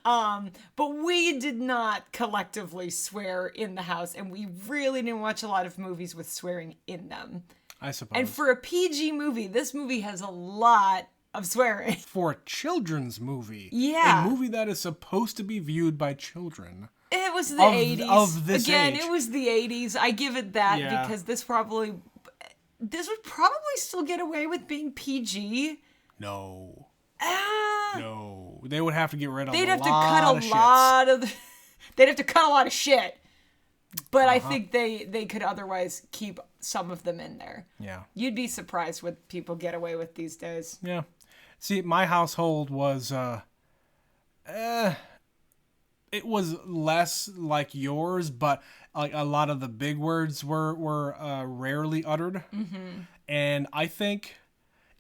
But we did not collectively swear in the house, and we really didn't watch a lot of movies with swearing in them. I suppose. And for a PG movie, this movie has a lot of swearing. For a children's movie. Yeah. A movie that is supposed to be viewed by children. It was the 80s. Of this Again, age. It was the 80s. I give it that because this would probably still get away with being PG. No. No. They would have to get rid of They'd have to cut a lot of shit. But I think they could otherwise keep some of them in there. Yeah. You'd be surprised what people get away with these days. Yeah. See, my household was it was less like yours, but like a lot of the big words were rarely uttered. Mm-hmm. And I think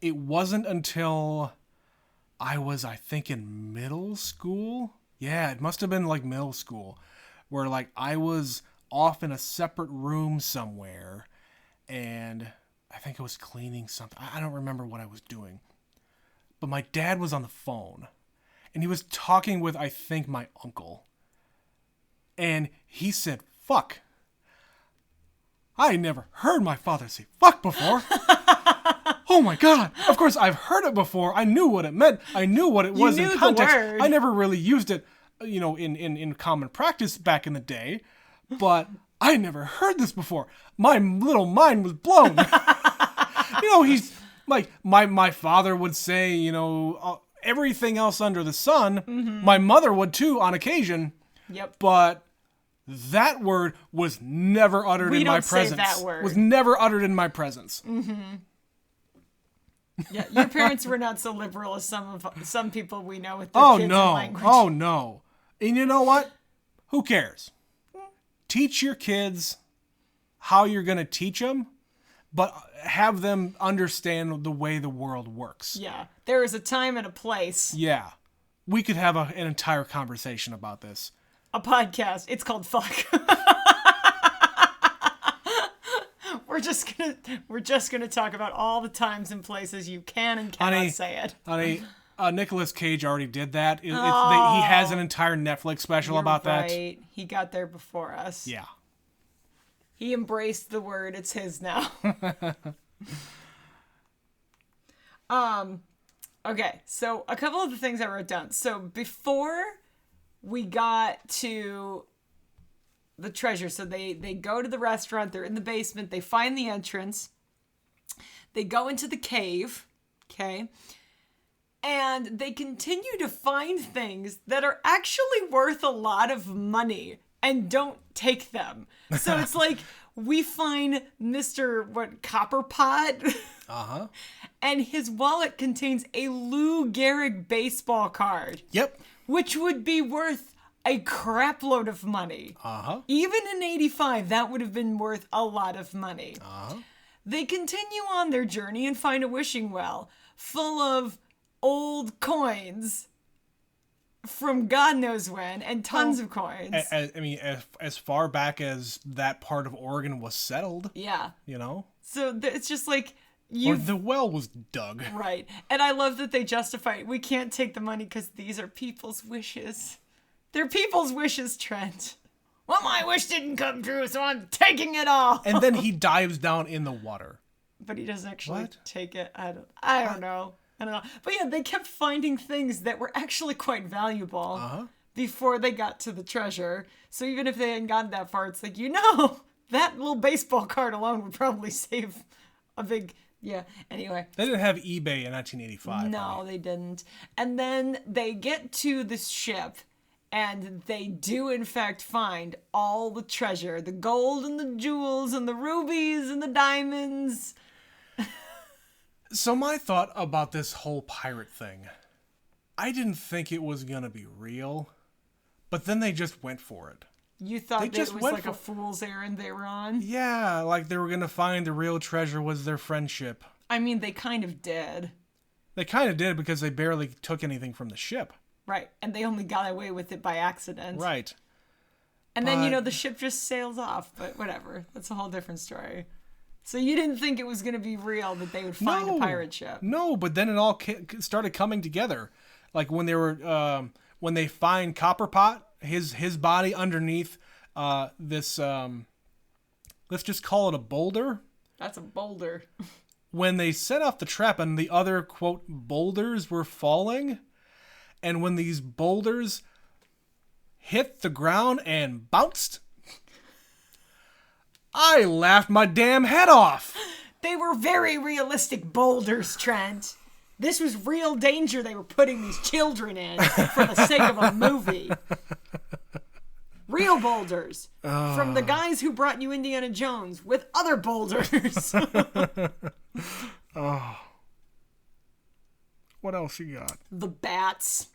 it wasn't until I was, in middle school. Yeah, it must have been like middle school, where like I was off in a separate room somewhere, and I think I was cleaning something. I don't remember what I was doing. But my dad was on the phone, and he was talking with, I think, my uncle. And he said, fuck. I never heard my father say fuck before. Oh my God. Of course, I've heard it before. I knew what it meant. I knew what it was in context. I never really used it, in common practice back in the day. But I never heard this before. My little mind was blown. He's like, my father would say, everything else under the sun. Mm-hmm. My mother would too on occasion. Yep. But that word was never uttered in my presence. Say that word. Was never uttered in my presence. Mm-hmm. Yeah, your parents were not so liberal as some people we know with their kids and language. Oh no. And you know what? Who cares? Teach your kids how you're going to teach them, but have them understand the way the world works. Yeah. There is a time and a place. Yeah. We could have an entire conversation about this. a podcast. It's called Fuck. We're just gonna talk about all the times and places you can and cannot say it. Honey, Nicolas Cage already did that. He has an entire Netflix special about that. He got there before us. Yeah. He embraced the word. It's his now. Okay, so a couple of the things I wrote down. So before we got to the treasure, so they go to the restaurant, they're in the basement, they find the entrance, they go into the cave, okay? And they continue to find things that are actually worth a lot of money and don't take them. So it's like we find Mr. Copperpot. Uh-huh. And his wallet contains a Lou Gehrig baseball card. Yep. Which would be worth a crap load of money. Uh-huh. Even in 85, that would have been worth a lot of money. Uh-huh. They continue on their journey and find a wishing well full of old coins from God knows when, and tons of coins. As far back as that part of Oregon was settled. Yeah. You know? So it's just like... Or the well was dug. Right. And I love that they justify it. We can't take the money because these are people's wishes. They're people's wishes, Trent. Well, my wish didn't come true, so I'm taking it all. And then he dives down in the water. But he doesn't actually take it. I don't know. But yeah, they kept finding things that were actually quite valuable before they got to the treasure. So even if they hadn't gotten that far, it's like, that little baseball card alone would probably save a big... Yeah, anyway. They didn't have eBay in 1985. No, they didn't. And then they get to this ship, and they do, in fact, find all the treasure. The gold and the jewels and the rubies and the diamonds. So my thought about this whole pirate thing, I didn't think it was going to be real, but then they just went for it. You thought that it was like a fool's errand they were on? Yeah, like they were going to find the real treasure was their friendship. I mean, they kind of did. They kind of did because they barely took anything from the ship. Right, and they only got away with it by accident. Right. And then, the ship just sails off, but whatever. That's a whole different story. So you didn't think it was going to be real that they would find a pirate ship? No, but then it all started coming together. Like when they were, when they find Copperpot, his body underneath this, let's just call it a boulder. That's a boulder. When they set off the trap and the other, quote, boulders were falling, and when these boulders hit the ground and bounced, I laughed my damn head off. They were very realistic boulders, Trent. This was real danger they were putting these children in for the sake of a movie. Real boulders. From the guys who brought you Indiana Jones with other boulders. What else you got? The bats.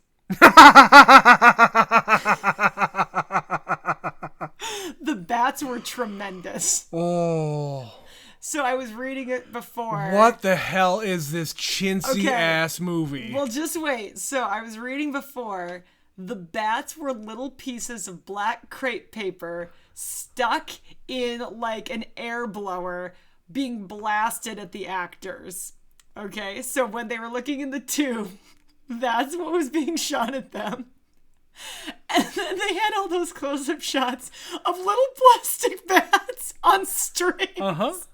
The bats were tremendous. Oh. So I was reading it before. What the hell is this chintzy ass movie? Well, just wait. So I was reading before. The bats were little pieces of black crepe paper stuck in like an air blower being blasted at the actors. Okay, so when they were looking in the tube, that's what was being shot at them. And then they had all those close-up shots of little plastic bats on strings.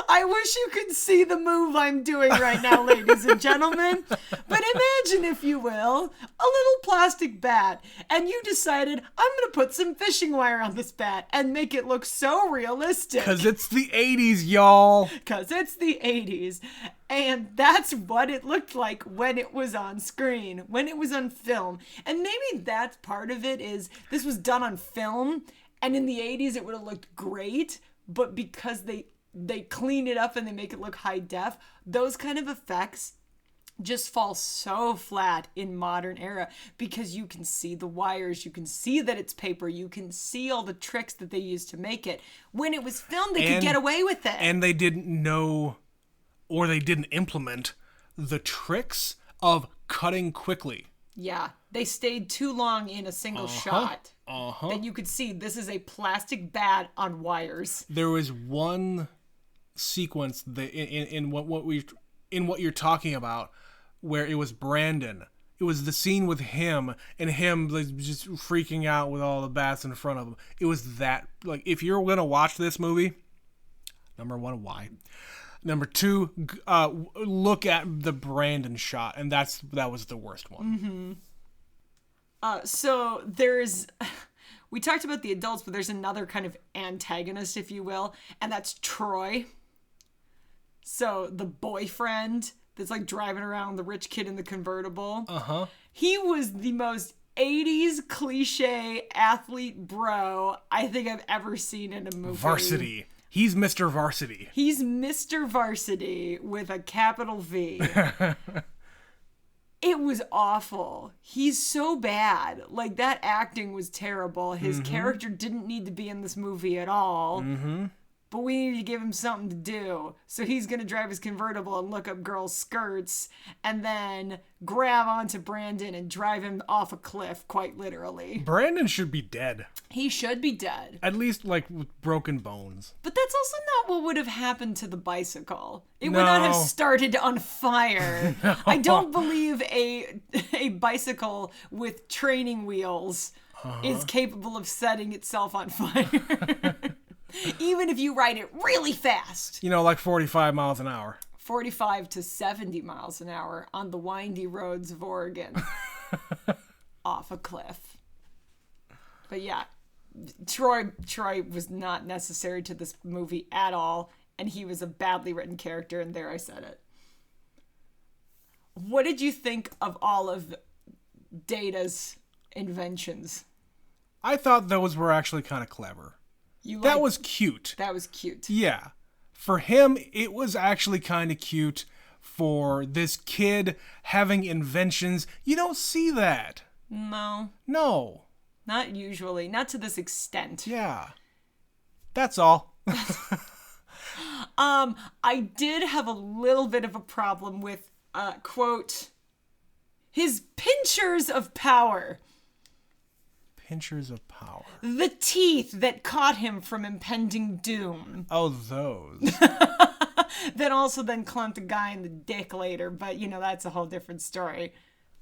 I wish you could see the move I'm doing right now, ladies and gentlemen. But imagine, if you will, a little plastic bat, and you decided, I'm going to put some fishing wire on this bat and make it look so realistic. Because it's the 80s, y'all. Because it's the 80s. And that's what it looked like when it was on screen, when it was on film. And maybe that's part of it, is this was done on film, and in the 80s it would have looked great, but because they clean it up and they make it look high def, those kind of effects just fall so flat in modern era, because you can see the wires, you can see that it's paper, you can see all the tricks that they used to make it. When it was filmed, they could get away with it. And they didn't know, or they didn't implement the tricks of cutting quickly. Yeah, they stayed too long in a single shot that you could see this is a plastic bat on wires. There was one sequence that in what you're talking about where it was Brandon. It was the scene with him and him like, just freaking out with all the bats in front of him. It was that, like, if you're gonna watch this movie, number one, why? Number two, look at the Brandon shot, and that was the worst one. So there's, we talked about the adults, but there's another kind of antagonist, if you will, and that's Troy. So the boyfriend that's like driving around the rich kid in the convertible. He was the most 80s cliche athlete bro I think I've ever seen in a movie. Varsity. He's Mr. Varsity. He's Mr. Varsity with a capital V. It was awful. He's so bad. Like, that acting was terrible. His character didn't need to be in this movie at all. But we needed to give him something to do. So he's going to drive his convertible and look up girls' skirts and then grab onto Brandon and drive him off a cliff, quite literally. Brandon should be dead. He should be dead. At least, like, with broken bones. But that's also not what would have happened to the bicycle. It would not have started on fire. No. I don't believe a bicycle with training wheels is capable of setting itself on fire. Even if you ride it really fast. You know, like 45 miles an hour. 45 to 70 miles an hour on the windy roads of Oregon. Off a cliff. But yeah, Troy was not necessary to this movie at all. And he was a badly written character, and there I said it. What did you think of all of Data's inventions? I thought those were actually kind of clever. That was cute. That was cute. Yeah. For him, it was actually kind of cute for this kid having inventions. You don't see that. No. No. Not usually. Not to this extent. Yeah. That's all. I did have a little bit of a problem with, quote, his pinchers of power. Pinchers of power. The teeth that caught him from impending doom. Oh, those. That also then clumped a guy in the dick later, but, you know, that's a whole different story.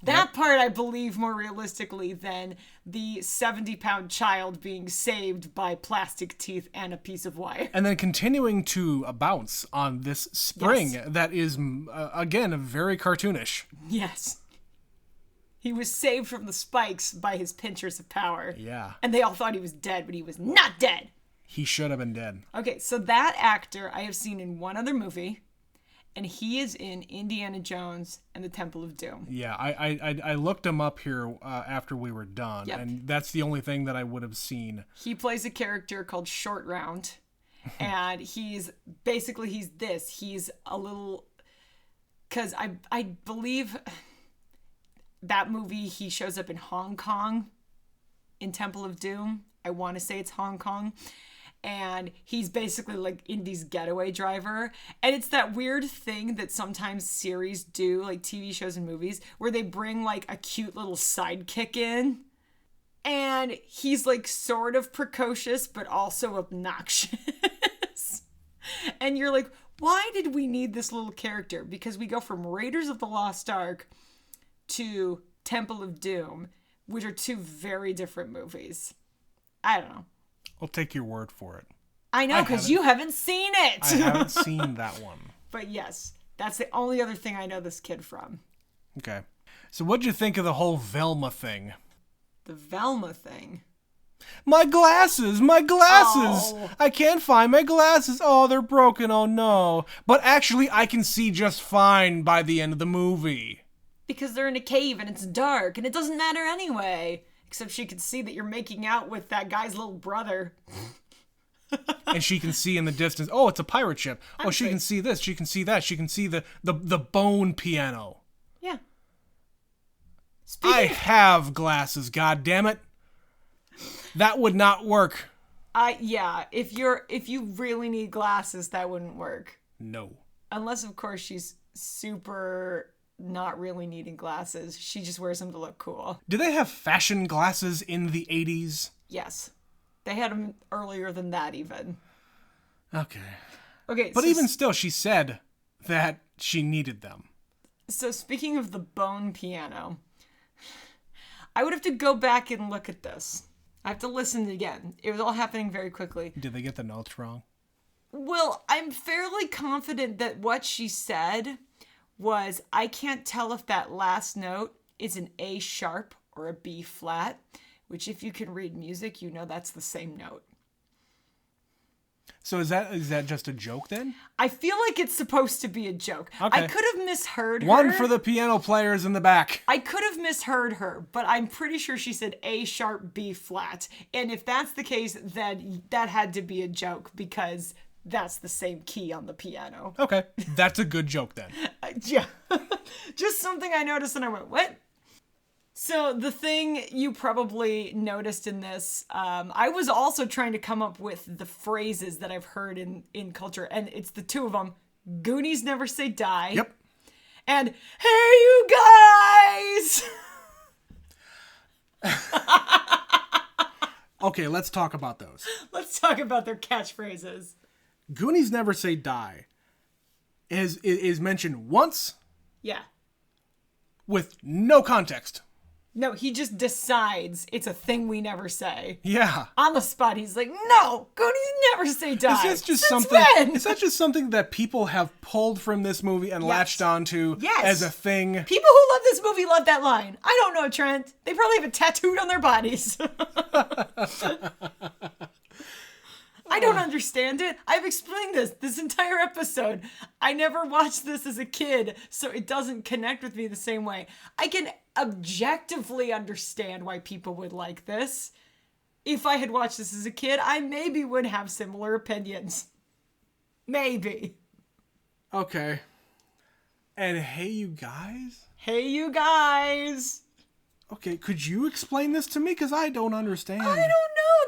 That part I believe more realistically than the 70-pound child being saved by plastic teeth and a piece of wire. And then continuing to bounce on this spring that is, again, very cartoonish. Yes. He was saved from the spikes by his pinchers of power. Yeah. And they all thought he was dead, but he was not dead. He should have been dead. Okay, so that actor I have seen in one other movie, and he is in Indiana Jones and the Temple of Doom. Yeah, I looked him up here after we were done, and that's the only thing that I would have seen. He plays a character called Short Round, and he's this. He's a little... Because I believe... that movie, he shows up in Hong Kong in Temple of Doom. I want to say it's Hong Kong. And he's basically like Indy's getaway driver. And it's that weird thing that sometimes series do, like TV shows and movies, where they bring like a cute little sidekick in. And he's like sort of precocious, but also obnoxious. And you're like, why did we need this little character? Because we go from Raiders of the Lost Ark to Temple of Doom, which are two very different movies. I don't know. I'll take your word for it. I know, because you haven't seen it. I haven't seen that one. But yes, that's the only other thing I know this kid from. Okay. So what'd you think of the whole Velma thing? The Velma thing? My glasses! My glasses! Oh. I can't find my glasses. Oh, they're broken. Oh, no. But actually, I can see just fine by the end of the movie. Because they're in a cave and it's dark and it doesn't matter anyway. Except she can see that you're making out with that guy's little brother. And she can see in the distance, oh, it's a pirate ship. Oh, she can see this, she can see that, she can see the bone piano. Yeah. I have glasses, goddammit. That would not work. Yeah, if you really need glasses, that wouldn't work. No. Unless, of course, she's super not really needing glasses. She just wears them to look cool. Do they have fashion glasses in the 80s? Yes. They had them earlier than that even. Okay. Okay. But even still, she said that she needed them. So speaking of the bone piano, I would have to go back and look at this. I have to listen again. It was all happening very quickly. Did they get the notes wrong? Well, I'm fairly confident that what she said was, I can't tell if that last note is an A sharp or a B flat, which if you can read music, you know that's the same note. So is that just a joke then? I feel like it's supposed to be a joke. Okay. I could have misheard her. One for the piano players in the back. I could have misheard her, but I'm pretty sure she said A sharp, B flat. And if that's the case, then that had to be a joke because that's the same key on the piano. Okay. That's a good joke then. Yeah. Just something I noticed and I went, what? So the thing you probably noticed in this, I was also trying to come up with the phrases that I've heard in culture, and it's the two of them. Goonies never say die. Yep. And, hey, you guys! Okay, let's talk about those. Let's talk about their catchphrases. Goonies never say die is mentioned once Yeah. with no context. No, he just decides it's a thing we never say. Yeah. On the spot, he's like, no, Goonies never say die. Is this just Since something? when? Is that just something that people have pulled from this movie and latched onto as a thing? People who love this movie love that line. I don't know, Trent. They probably have it tattooed on their bodies. I don't understand it. I've explained this entire episode. I never watched this as a kid, so it doesn't connect with me the same way. I can objectively understand why people would like this. If I had watched this as a kid, I maybe would have similar opinions. Maybe. Okay. And hey, you guys? Hey, you guys. Okay, could you explain this to me? Because I don't understand. I don't know.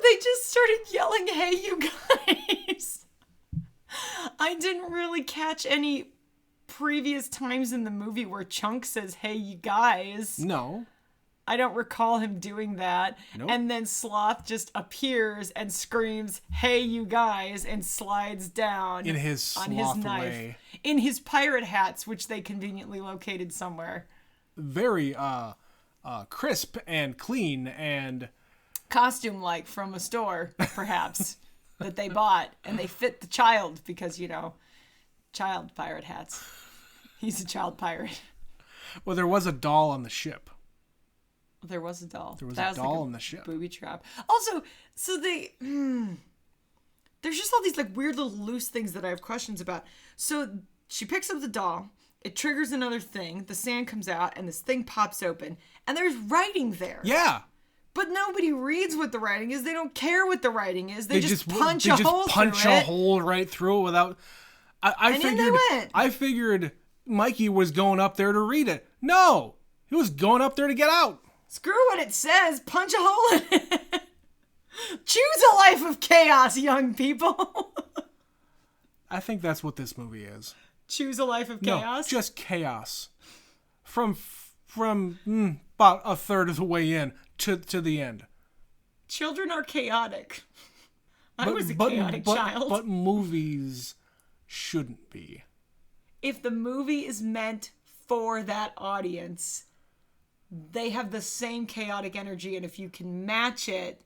They just started yelling, hey, you guys. I didn't really catch any previous times in the movie where Chunk says, hey, you guys. No. I don't recall him doing that. Nope. And then Sloth just appears and screams, hey, you guys, and slides down In his on his sloth knife. way. In his pirate hats, which they conveniently located somewhere. Very crisp and clean and Costume-like from a store, perhaps, that they bought. And they fit the child because, child pirate hats. He's a child pirate. well, there was a doll on the ship. There was a doll. There was That a doll like on the ship. Booby trap. Also, so they... there's just all these like weird little loose things that I have questions about. So she picks up the doll. It triggers another thing. The sand comes out and this thing pops open. And there's writing there. Yeah. But nobody reads what the writing is. They don't care what the writing is. They just punch they a just hole punch through a it. hole right through it without. And in they went. I figured Mikey was going up there to read it. No, he was going up there to get out. Screw what it says. Punch a hole in it. Choose a life of chaos, young people. I think that's what this movie is. Choose a life of chaos? No, just chaos. From about a third of the way in to the end. Children are chaotic. I was a chaotic child. But movies shouldn't be. If the movie is meant for that audience, they have the same chaotic energy, and if you can match it,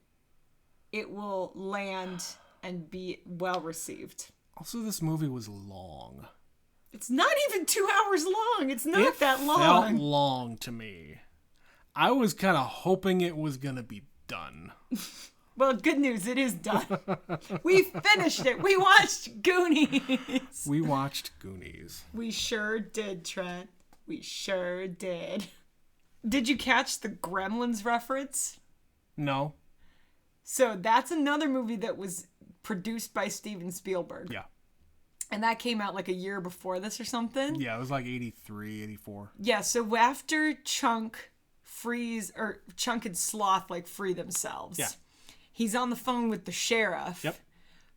it will land and be well received. Also, this movie was long. It's not even 2 hours long. It's not that long. It felt long to me. I was kind of hoping it was going to be done. Well, good news, it is done. We finished it. We watched Goonies. We watched Goonies. We sure did, Trent. We sure did. Did you catch the Gremlins reference? No. So that's another movie that was produced by Steven Spielberg. Yeah. And that came out like a year before this or something. Yeah, it was like 83, 84. Yeah, so after Chunk and Sloth like free themselves. Yeah. He's on the phone with the sheriff. Yep.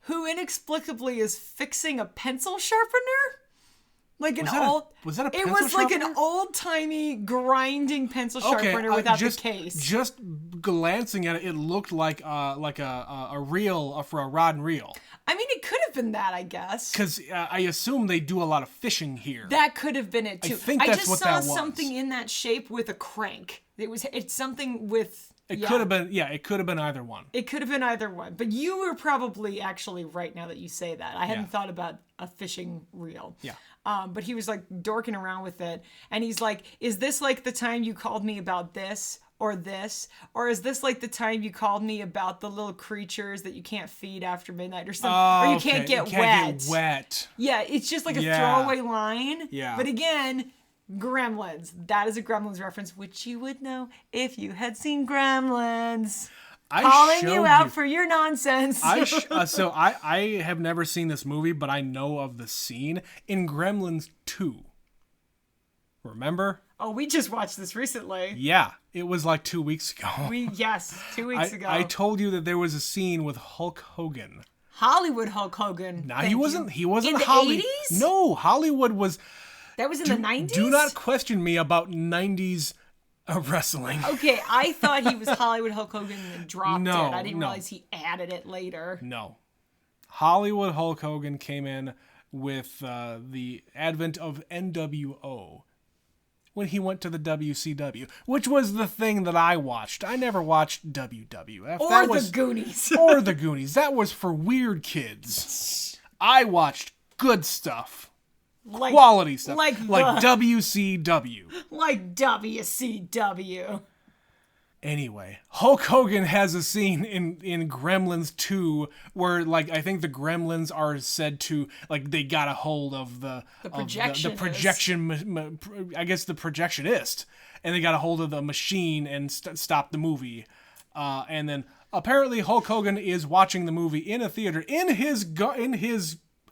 Who inexplicably is fixing a pencil sharpener? Like an Was that a- old. was that a It pencil was like an sharpener? old-timey grinding pencil sharpener without just, the case. Just glancing at it, it looked like a reel for a rod and reel. I mean, it could have been that, I guess. Because I assume they do a lot of fishing here. That could have been it too. I think that's just what saw that was. something in that shape with a crank. It's something with. It could have been. Yeah, it could have been either one. It could have been either one. But you were probably actually right now that you say that. I hadn't Yeah. thought about a fishing reel. Yeah. But he was like dorking around with it, and he's like, "Is this like the time you called me about this or this, or is this like the time you called me about the little creatures that you can't feed after midnight or something, or you can't get wet?" Yeah, it's just like a throwaway line. Yeah. But again, Gremlins. That is a Gremlins reference, which you would know if you had seen Gremlins. Calling you out for your nonsense. So I have never seen this movie, but I know of the scene in Gremlins 2. Remember? Oh, we just watched this recently. Yeah, it was like 2 weeks ago. 2 weeks ago. I told you that there was a scene with Hulk Hogan. Hollywood Hulk Hogan. Nah, he wasn't in the Hollywood. 80s? No, Hollywood was. That was in the 90s? Do not question me about 90s wrestling. Okay, I thought he was Hollywood Hulk Hogan and dropped it. I didn't No. realize he added it later. No. Hollywood Hulk Hogan came in with the advent of NWO when he went to the WCW, which was the thing that I watched. I never watched WWF. Or the Goonies. Or the Goonies. That was for weird kids. I watched good stuff. Quality stuff. Like WCW. Like WCW. Anyway, Hulk Hogan has a scene in Gremlins 2 where, like, I think the Gremlins are said to, like, they got a hold of the projection, I guess the projectionist, and they got a hold of the machine and stopped the movie. And then apparently Hulk Hogan is watching the movie in a theater in his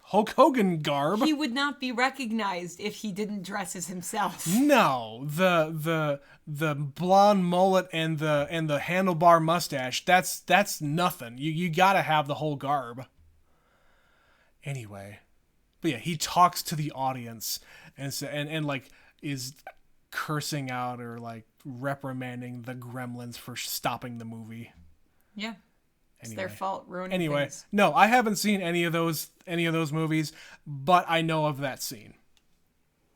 Hulk Hogan garb. He would not be recognized if he didn't dress as himself. No, the blonde mullet and the handlebar mustache, that's nothing. You gotta have the whole garb. Anyway, but yeah, he talks to the audience and like is cursing out or like reprimanding the Gremlins for stopping the movie. Yeah. It's their fault ruining things. No, I haven't seen any of those movies, but I know of that scene.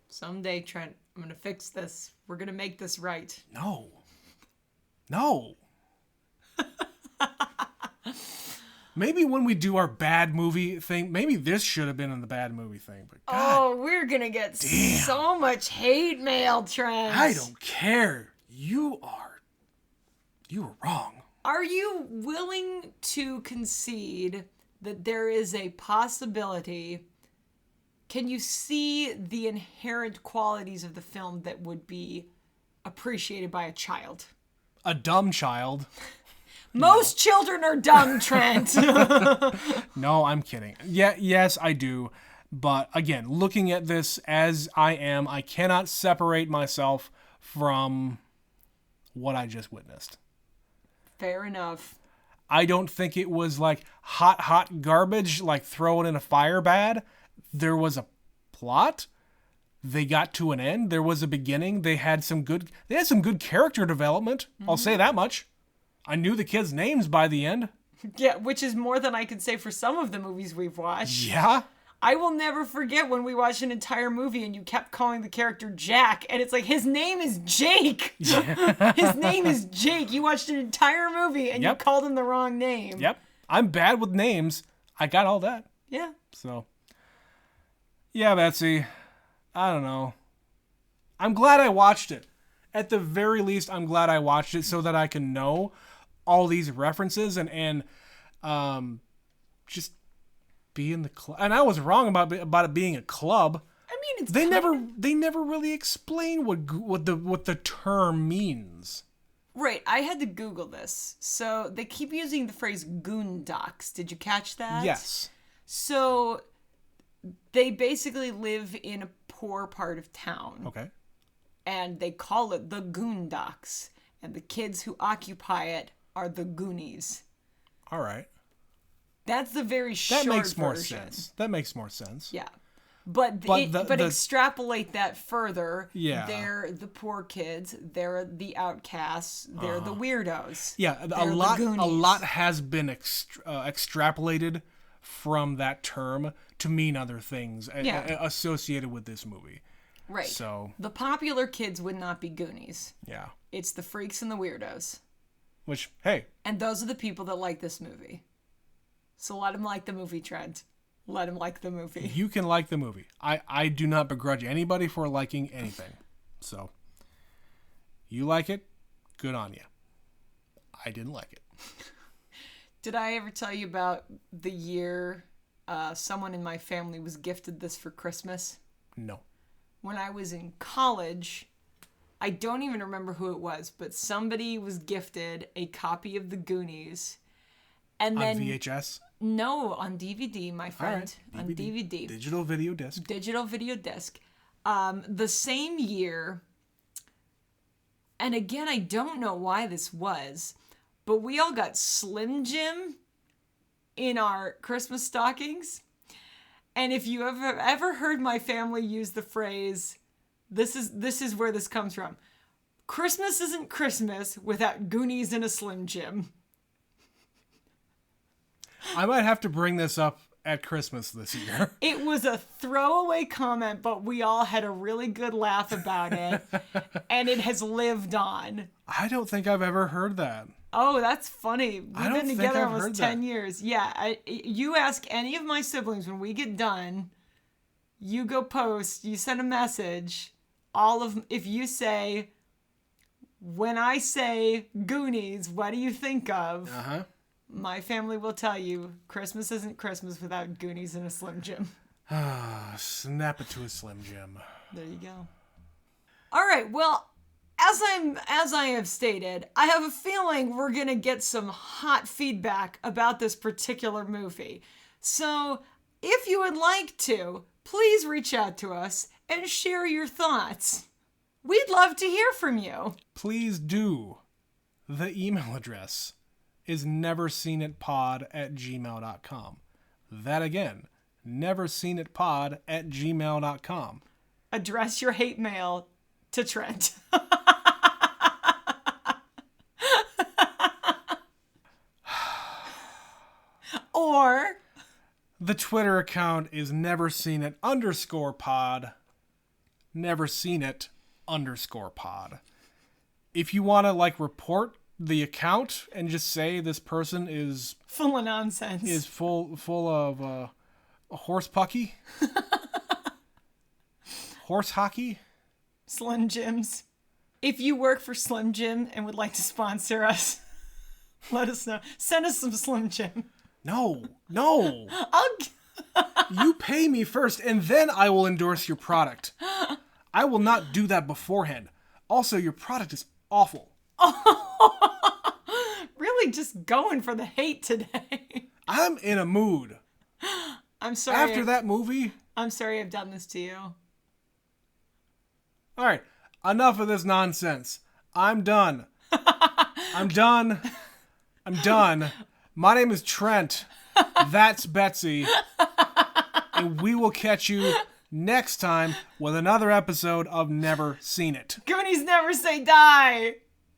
Someday, Trent, I'm gonna fix this. We're gonna make this right. No. Maybe when we do our bad movie thing, maybe this should have been in the bad movie thing. But God, we're gonna get so much hate mail, Trent. I don't care. You were wrong. Are you willing to concede that there is a possibility? Can you see the inherent qualities of the film that would be appreciated by a child? A dumb child. Most children are dumb, Trent. No, I'm kidding. Yeah, yes, I do. But again, looking at this as I am, I cannot separate myself from what I just witnessed. Fair enough. I don't think it was like hot garbage, like thrown in a fire bad. There was a plot. They got to an end. There was a beginning. They had some good character development. Mm-hmm. I'll say that much. I knew the kids' names by the end. Yeah, which is more than I can say for some of the movies we've watched. Yeah. I will never forget when we watched an entire movie and you kept calling the character Jack, and it's like, his name is Jake. Yeah. His name is Jake. You watched an entire movie and you called him the wrong name. Yep. I'm bad with names. I got all that. Yeah. So, yeah, Betsy. I don't know. I'm glad I watched it. At the very least, I'm glad I watched it so that I can know all these references and just be in the club. And I was wrong about it being a club. I mean, they never really explain what the term means. Right, I had to Google this. So they keep using the phrase goondocks. Did you catch that? Yes. So they basically live in a poor part of town. Okay. And they call it the Goondocks. And the kids who occupy it are the Goonies. All right. That's the very short version. That makes more sense. Yeah. But extrapolate that further. Yeah. They're the poor kids. They're the outcasts. They're the weirdos. Yeah, a lot has been extrapolated from that term to mean other things associated with this movie. Right. So the popular kids would not be Goonies. Yeah. It's the freaks and the weirdos. Which, hey. And those are the people that like this movie. So let them like the movie, Trent. Let them like the movie. You can like the movie. I do not begrudge anybody for liking anything. So, you like it, good on you. I didn't like it. Did I ever tell you about the year someone in my family was gifted this for Christmas? No. When I was in college, I don't even remember who it was, but somebody was gifted a copy of the Goonies. And on then, VHS? No, on DVD, my friend. Right. On DVD. Digital video disc. Digital video disc. The same year, and again, I don't know why this was, but we all got Slim Jim in our Christmas stockings. And if you have ever heard my family use the phrase, this is where this comes from. Christmas isn't Christmas without Goonies and a Slim Jim. I might have to bring this up at Christmas this year. It was a throwaway comment, but we all had a really good laugh about it. And it has lived on. I don't think I've ever heard that. Oh, that's funny. We've been together almost 10 years. Yeah, you ask any of my siblings when we get done, you go post, you send a message. If you say, when I say Goonies, what do you think of? Uh-huh. My family will tell you, Christmas isn't Christmas without Goonies and a Slim Jim. Snap it to a Slim Jim. There you go. All right, well, as I have stated, I have a feeling we're going to get some hot feedback about this particular movie. So, if you would like to, please reach out to us and share your thoughts. We'd love to hear from you. Please do. The email address is neverseenitpod@gmail.com. That again, neverseenitpod@gmail.com. Address your hate mail to Trent. Or the Twitter account is neverseenit_pod. Neverseenit_pod. If you want to report the account and just say this person is full of nonsense, is full of horse pucky, horse hockey, Slim Jims. If you work for Slim Jim and would like to sponsor us, let us know. Send us some Slim Jim. No. You pay me first and then I will endorse your product. I will not do that beforehand. Also, your product is awful. Really just going for the hate today. I'm in a mood. I'm sorry. After that movie. I'm sorry I've done this to you. All right. Enough of this nonsense. I'm done. I'm done. My name is Trent. That's Betsy. And we will catch you next time with another episode of Never Seen It. Goonies never say die.